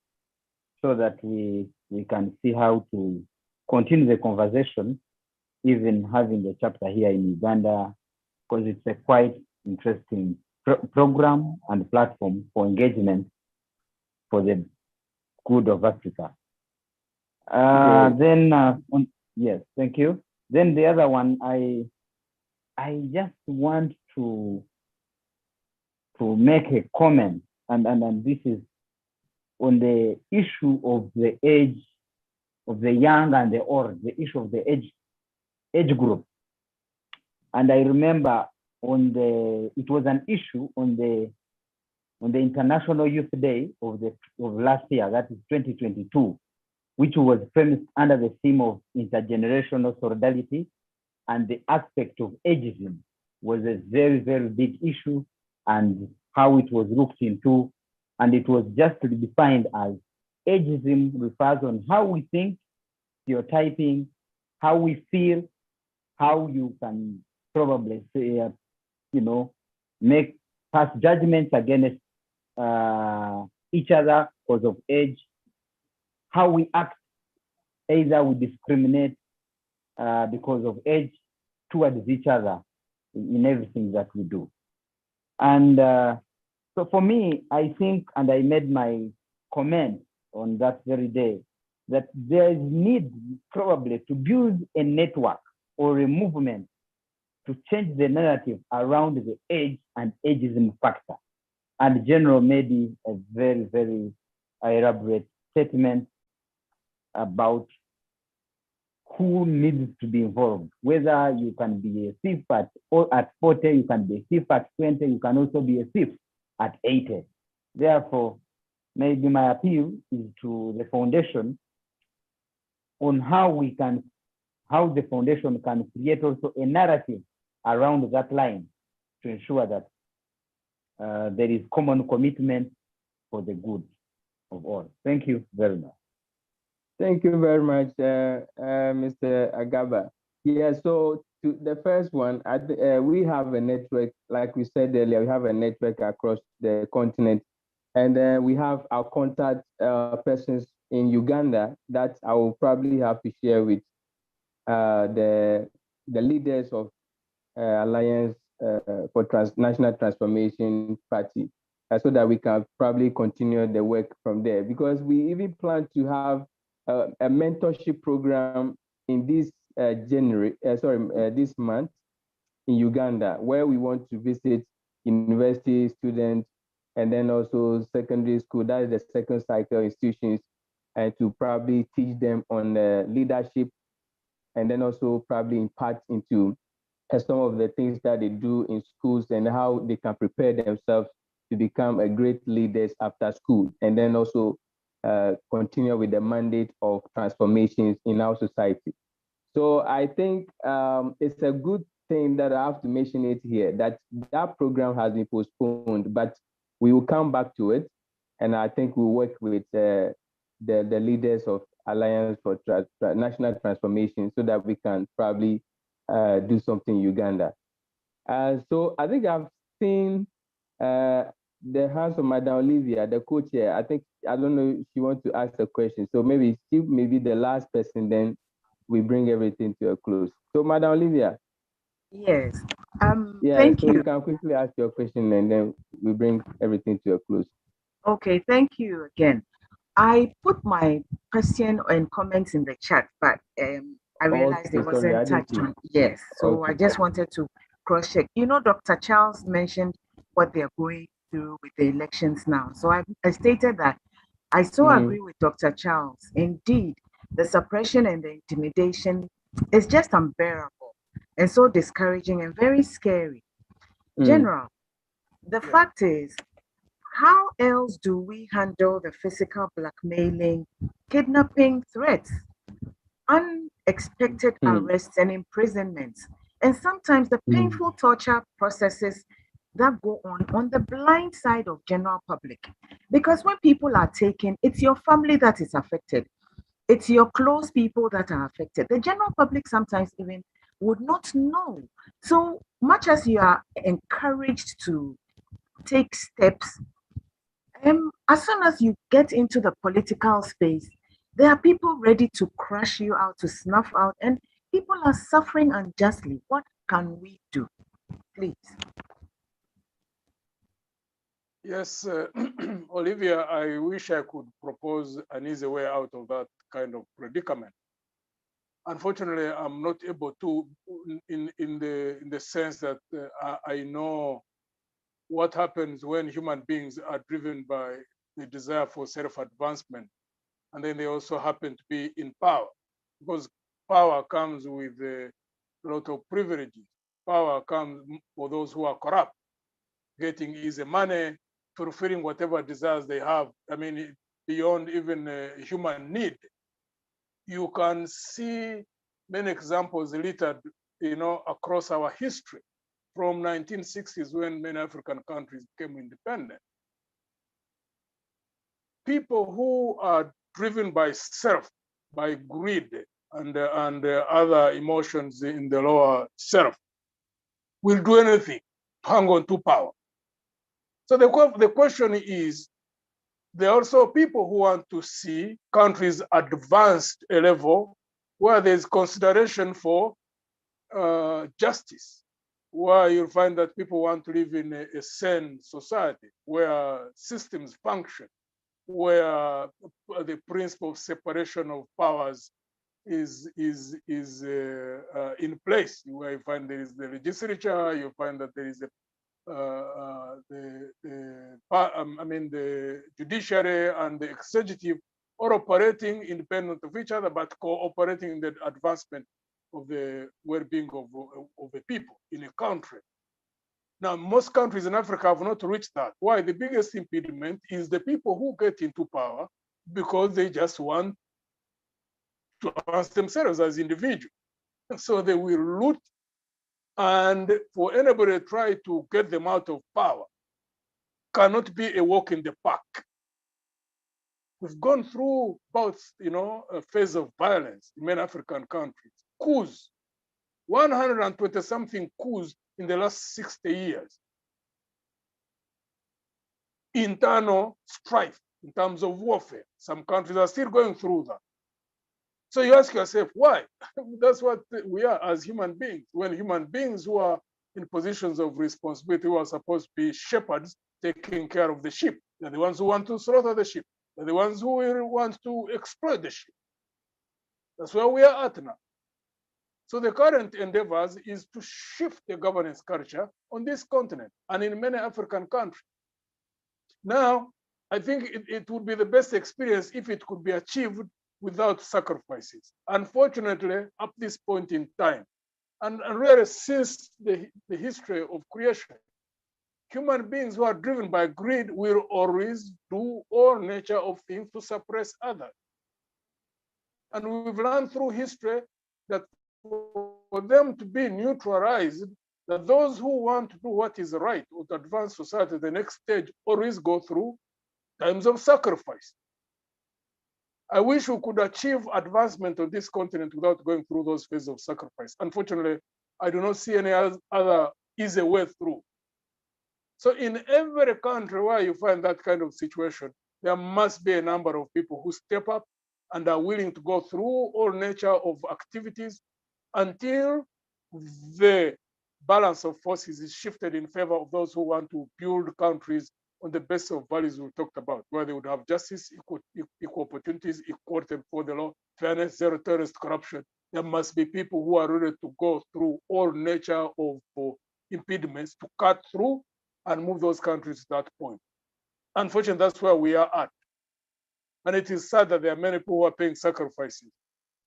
so that we can see how to continue the conversation, even having a chapter here in Uganda, because it's a quite interesting program and platform for engagement for the good of Africa. Yes, thank you. Then the other one, I just want to make a comment, and this is on the issue of the age of the young and the old, the issue of the age group. And I remember it was an issue on the International Youth Day of last year, that is 2022, which was premised under the theme of intergenerational solidarity, and the aspect of ageism was a very, very big issue, and how it was looked into. And it was just defined as ageism refers on how we think, stereotyping, how we feel, how you can probably say, make past judgments against each other because of age, how we act, either we discriminate because of age towards each other in everything that we do. And so for me, I think, and I made my comment on that very day, that there is need probably to build a network or a movement to change the narrative around the age and ageism factor. And General made a very, very elaborate statement about who needs to be involved, whether you can be a thief at 40, you can be a thief at 20, you can also be a thief at 80. Therefore, maybe my appeal is to the foundation on how the foundation can create also a narrative around that line to ensure that there is common commitment for the good of all. Thank you very much. Thank you very much, Mr. Agaba. Yeah, so to the first one, we have a network, like we said earlier, we have a network across the continent, and we have our contact persons in Uganda that I will probably have to share with the leaders of Alliance for National Transformation Party, so that we can probably continue the work from there. Because we even plan to have a mentorship program in this this month in Uganda, where we want to visit university students and then also secondary school, that is the second cycle institutions, and to probably teach them on leadership, and then also probably impart into some of the things that they do in schools and how they can prepare themselves to become a great leaders after school, and then also continue with the mandate of transformations in our society. So I think it's a good thing that I have to mention it here, that program has been postponed, but we will come back to it. And I think we'll work with the leaders of Alliance for National Transformation so that we can probably do something in Uganda. So I think I've seen the hands of Madam Olivia, the co-chair. I don't know if she wants to ask a question. So maybe she may be the last person, then we bring everything to a close. So Madam Olivia. Yes. Thank you. You can quickly ask your question and then we bring everything to a close. Okay, thank you again. I put my question and comments in the chat, but I realized it wasn't touched on. Yes, so I just wanted to cross-check. You know, Dr. Charles mentioned what they're going through with the elections now. So I stated that I so agree with Dr. Charles. Indeed, the suppression and the intimidation is just unbearable and so discouraging and very scary. General, the fact is, how else do we handle the physical blackmailing, kidnapping threats, unexpected arrests and imprisonments, and sometimes the painful torture processes that go on the blind side of general public? Because when people are taken, it's your family that is affected. It's your close people that are affected. The general public sometimes even would not know. So much as you are encouraged to take steps, as soon as you get into the political space, there are people ready to crush you out, to snuff out, and people are suffering unjustly. What can we do? Please. Yes, Olivia, I wish I could propose an easy way out of that kind of predicament. Unfortunately, I'm not able to, in the sense that I know what happens when human beings are driven by the desire for self-advancement, and then they also happen to be in power, because power comes with a lot of privileges. Power comes for those who are corrupt, getting easy money, fulfilling whatever desires they have. I mean, beyond even human need. You can see many examples littered, across our history, from 1960s when many African countries became independent. People who are driven by self, by greed, and other emotions in the lower self will do anything to hang on to power. So the question is, there are also people who want to see countries advanced a level where there's consideration for justice, where you'll find that people want to live in a sane society where systems function, where the principle of separation of powers is in place, where you find there is the legislature, you find that there is the judiciary and the executive are operating independent of each other, but cooperating in the advancement of the well-being of the people in a country. Now, most countries in Africa have not reached that. Why? The biggest impediment is the people who get into power because they just want to advance themselves as individuals. So they will loot, and for anybody to try to get them out of power cannot be a walk in the park. We've gone through both, a phase of violence in many African countries, coups, 120-something coups in the last 60 years. Internal strife in terms of warfare. Some countries are still going through that. So you ask yourself, why? That's what we are as human beings. When human beings who are in positions of responsibility, who are supposed to be shepherds, taking care of the sheep, they're the ones who want to slaughter the sheep. They're the ones who want to exploit the sheep. That's where we are at now. So the current endeavors is to shift the governance culture on this continent and in many African countries. Now, I think it would be the best experience if it could be achieved without sacrifices. Unfortunately, up this point in time, and really since the history of creation, human beings who are driven by greed will always do all nature of things to suppress others. And we've learned through history that for them to be neutralized, that those who want to do what is right or to advance society to the next stage always go through times of sacrifice. I wish we could achieve advancement on this continent without going through those phases of sacrifice. Unfortunately, I do not see any other easy way through. So in every country where you find that kind of situation, there must be a number of people who step up and are willing to go through all nature of activities until the balance of forces is shifted in favor of those who want to build countries on the basis of values we talked about, where they would have justice, equal opportunities, equality before the law, fairness, zero tolerance to corruption. There must be people who are ready to go through all nature of impediments to cut through and move those countries to that point. Unfortunately, that's where we are at. And it is sad that there are many people who are paying sacrifices.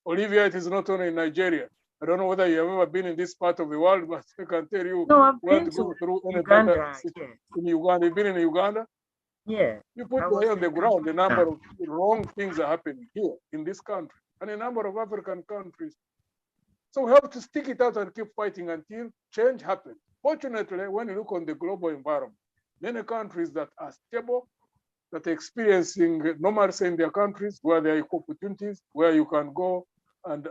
Olivia, it is not only in Nigeria. I don't know whether you have ever been in this part of the world, but I can tell you, No, I've we have been to go to through any Uganda. better Yes. in Uganda. You've been in Uganda? Yeah. You put I your was ear on the in ground, a number Kampala. of wrong things are happening here in this country and a number of African countries. So we have to stick it out and keep fighting until change happens. Fortunately, when you look on the global environment, many countries that are stable, that are experiencing normalcy in their countries, where there are equal opportunities, where you can go and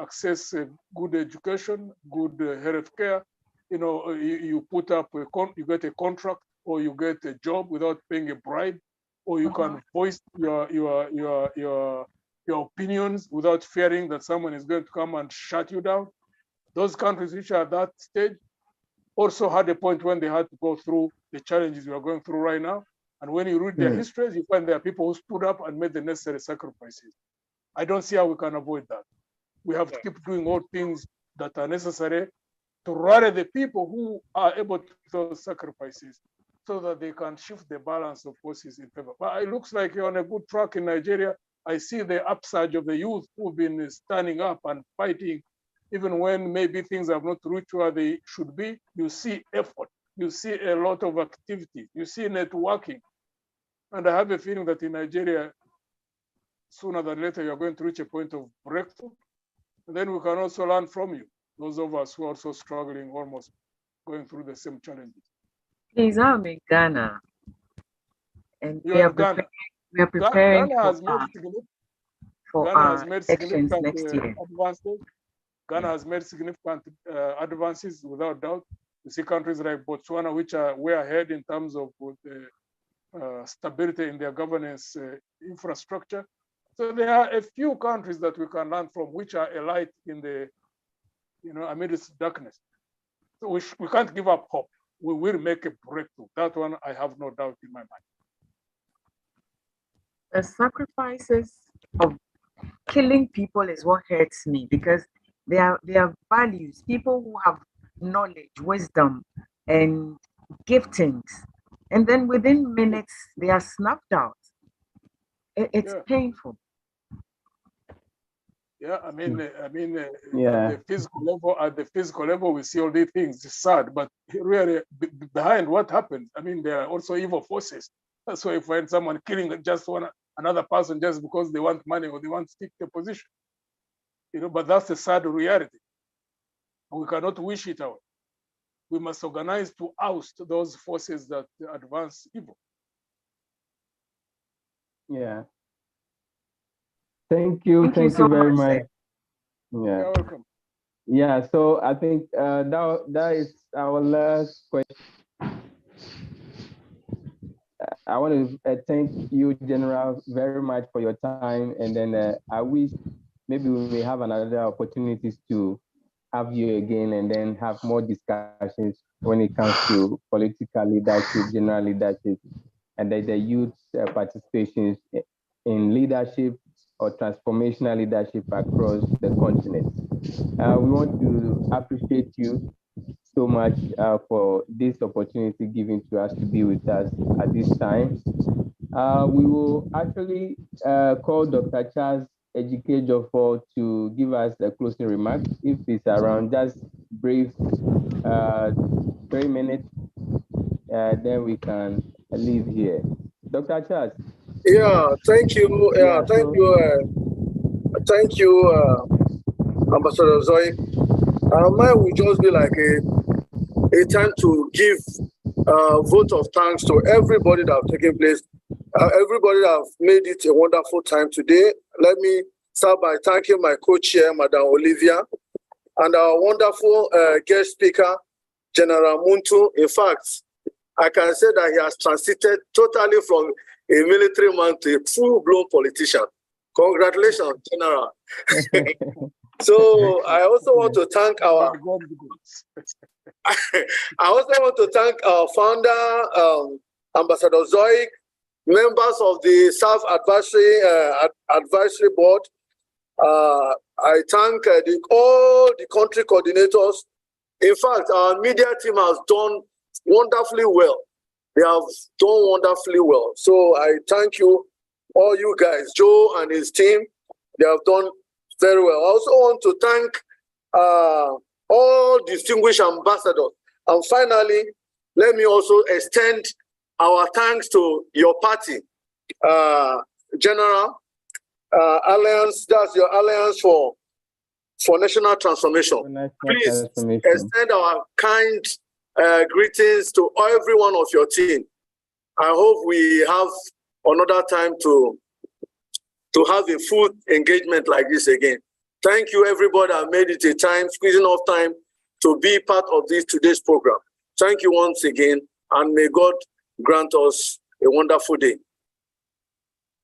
access good education, good health care. You know, you put up you get a contract or you get a job without paying a bribe, or you can voice your opinions without fearing that someone is going to come and shut you down. Those countries which are at that stage also had a point when they had to go through the challenges we are going through right now. And when you read their histories, you find there are people who stood up and made the necessary sacrifices. I don't see how we can avoid that. We have to keep doing all things that are necessary to rally the people who are able to do those sacrifices so that they can shift the balance of forces in favor. But it looks like you're on a good track in Nigeria. I see the upsurge of the youth who've been standing up and fighting, even when maybe things have not reached where they should be. You see effort, you see a lot of activity, you see networking. And I have a feeling that in Nigeria, sooner than later, you're going to reach a point of breakthrough. And then we can also learn from you, those of us who are also struggling, almost going through the same challenges. Please, I'm in Ghana. And we are preparing Ghana has made significant, elections next year. Advances. Ghana has made significant advances, without doubt. You see countries like Botswana, which are way ahead in terms of stability in their governance infrastructure. So there are a few countries that we can learn from, which are a light in the, amidst darkness. So we can't give up hope. We will make a breakthrough. That one, I have no doubt in my mind. The sacrifices of killing people is what hurts me, because they are values, people who have knowledge, wisdom, and giftings, and then within minutes they are snuffed out. It's painful. Yeah, at the physical level, we see all these things. It's sad, but really behind what happens, there are also evil forces. That's why you find someone killing just another person just because they want money or they want to stick to a position. But that's a sad reality. We cannot wish it out. We must organize to oust those forces that advance evil. Yeah. Thank you so very much. Yeah. You're welcome. Yeah, so I think that is our last question. I want to thank you, General, very much for your time, and then I wish maybe we may have another opportunities to have you again and then have more discussions when it comes to political leadership, general leadership, and the youth participations in leadership or transformational leadership across the continent. We want to appreciate you so much for this opportunity given to us to be with us at this time. We will actually call Dr. Charles Ejikejofor to give us the closing remarks. If it's around just brief 3 minutes, then we can leave here. Dr. Charles. Yeah, thank you. Thank you, Ambassador Zoe. Mine will just be like a time to give vote of thanks to everybody that have taken place, everybody that have made it a wonderful time today. Let me start by thanking my co-chair, Madam Olivia, and our wonderful guest speaker, General Muntu. In fact, I can say that he has transited totally from a military man to a full-blown politician. Congratulations, General. So I also want to thank our founder, Ambassador Zoe, members of the South Advisory Board. I thank all the country coordinators. In fact, our media team has done wonderfully well. They have done wonderfully well. So I thank you, all you guys, Joe and his team. They have done very well. I also want to thank all distinguished ambassadors. And finally, let me also extend our thanks to your party, General Alliance, that's your Alliance for National Transformation. Please extend our kind greetings to every one of your team. I hope we have another time to have a full engagement like this again. Thank you, everybody. I made it a time, squeezing off time to be part of today's program. Thank you once again, and may God grant us a wonderful day.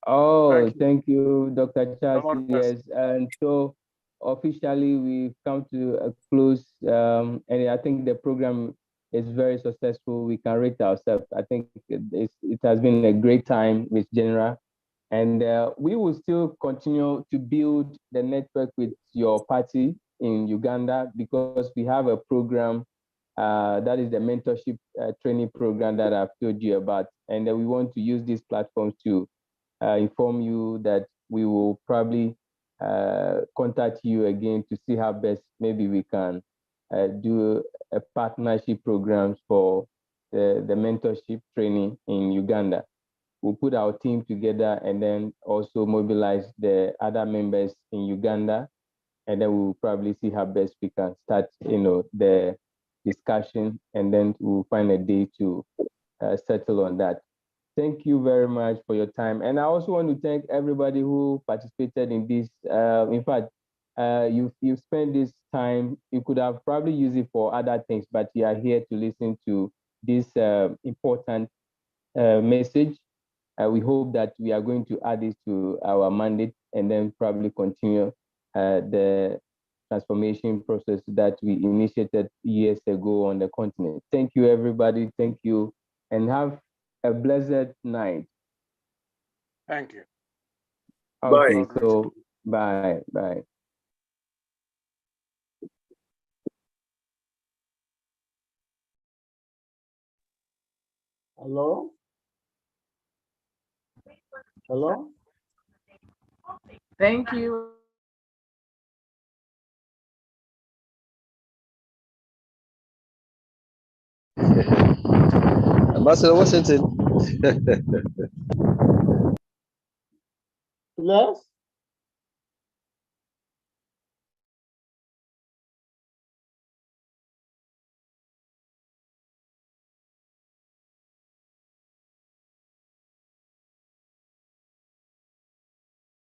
Oh, thank you, Dr. Charles. Yes, and so officially we've come to a close, and I think the program is very successful. We can rate ourselves. I think it has been a great time with General. And we will still continue to build the network with your party in Uganda, because we have a program that is the mentorship training program that I've told you about. And we want to use these platforms to inform you that we will probably contact you again to see how best maybe we can do a partnership programs for the mentorship training in Uganda. We'll put our team together and then also mobilize the other members in Uganda, and then we'll probably see how best we can start, the discussion, and then we'll find a day to settle on that. Thank you very much for your time. And I also want to thank everybody who participated in this. In fact, you've spent this time, you could have probably used it for other things, but you are here to listen to this important message. We hope that we are going to add this to our mandate and then probably continue the transformation process that we initiated years ago on the continent. Thank you, everybody. Thank you, and have a blessed night. Thank you. Okay, Bye. so bye. Hello? Hello? Thank you. Ambassador Washington. Yes?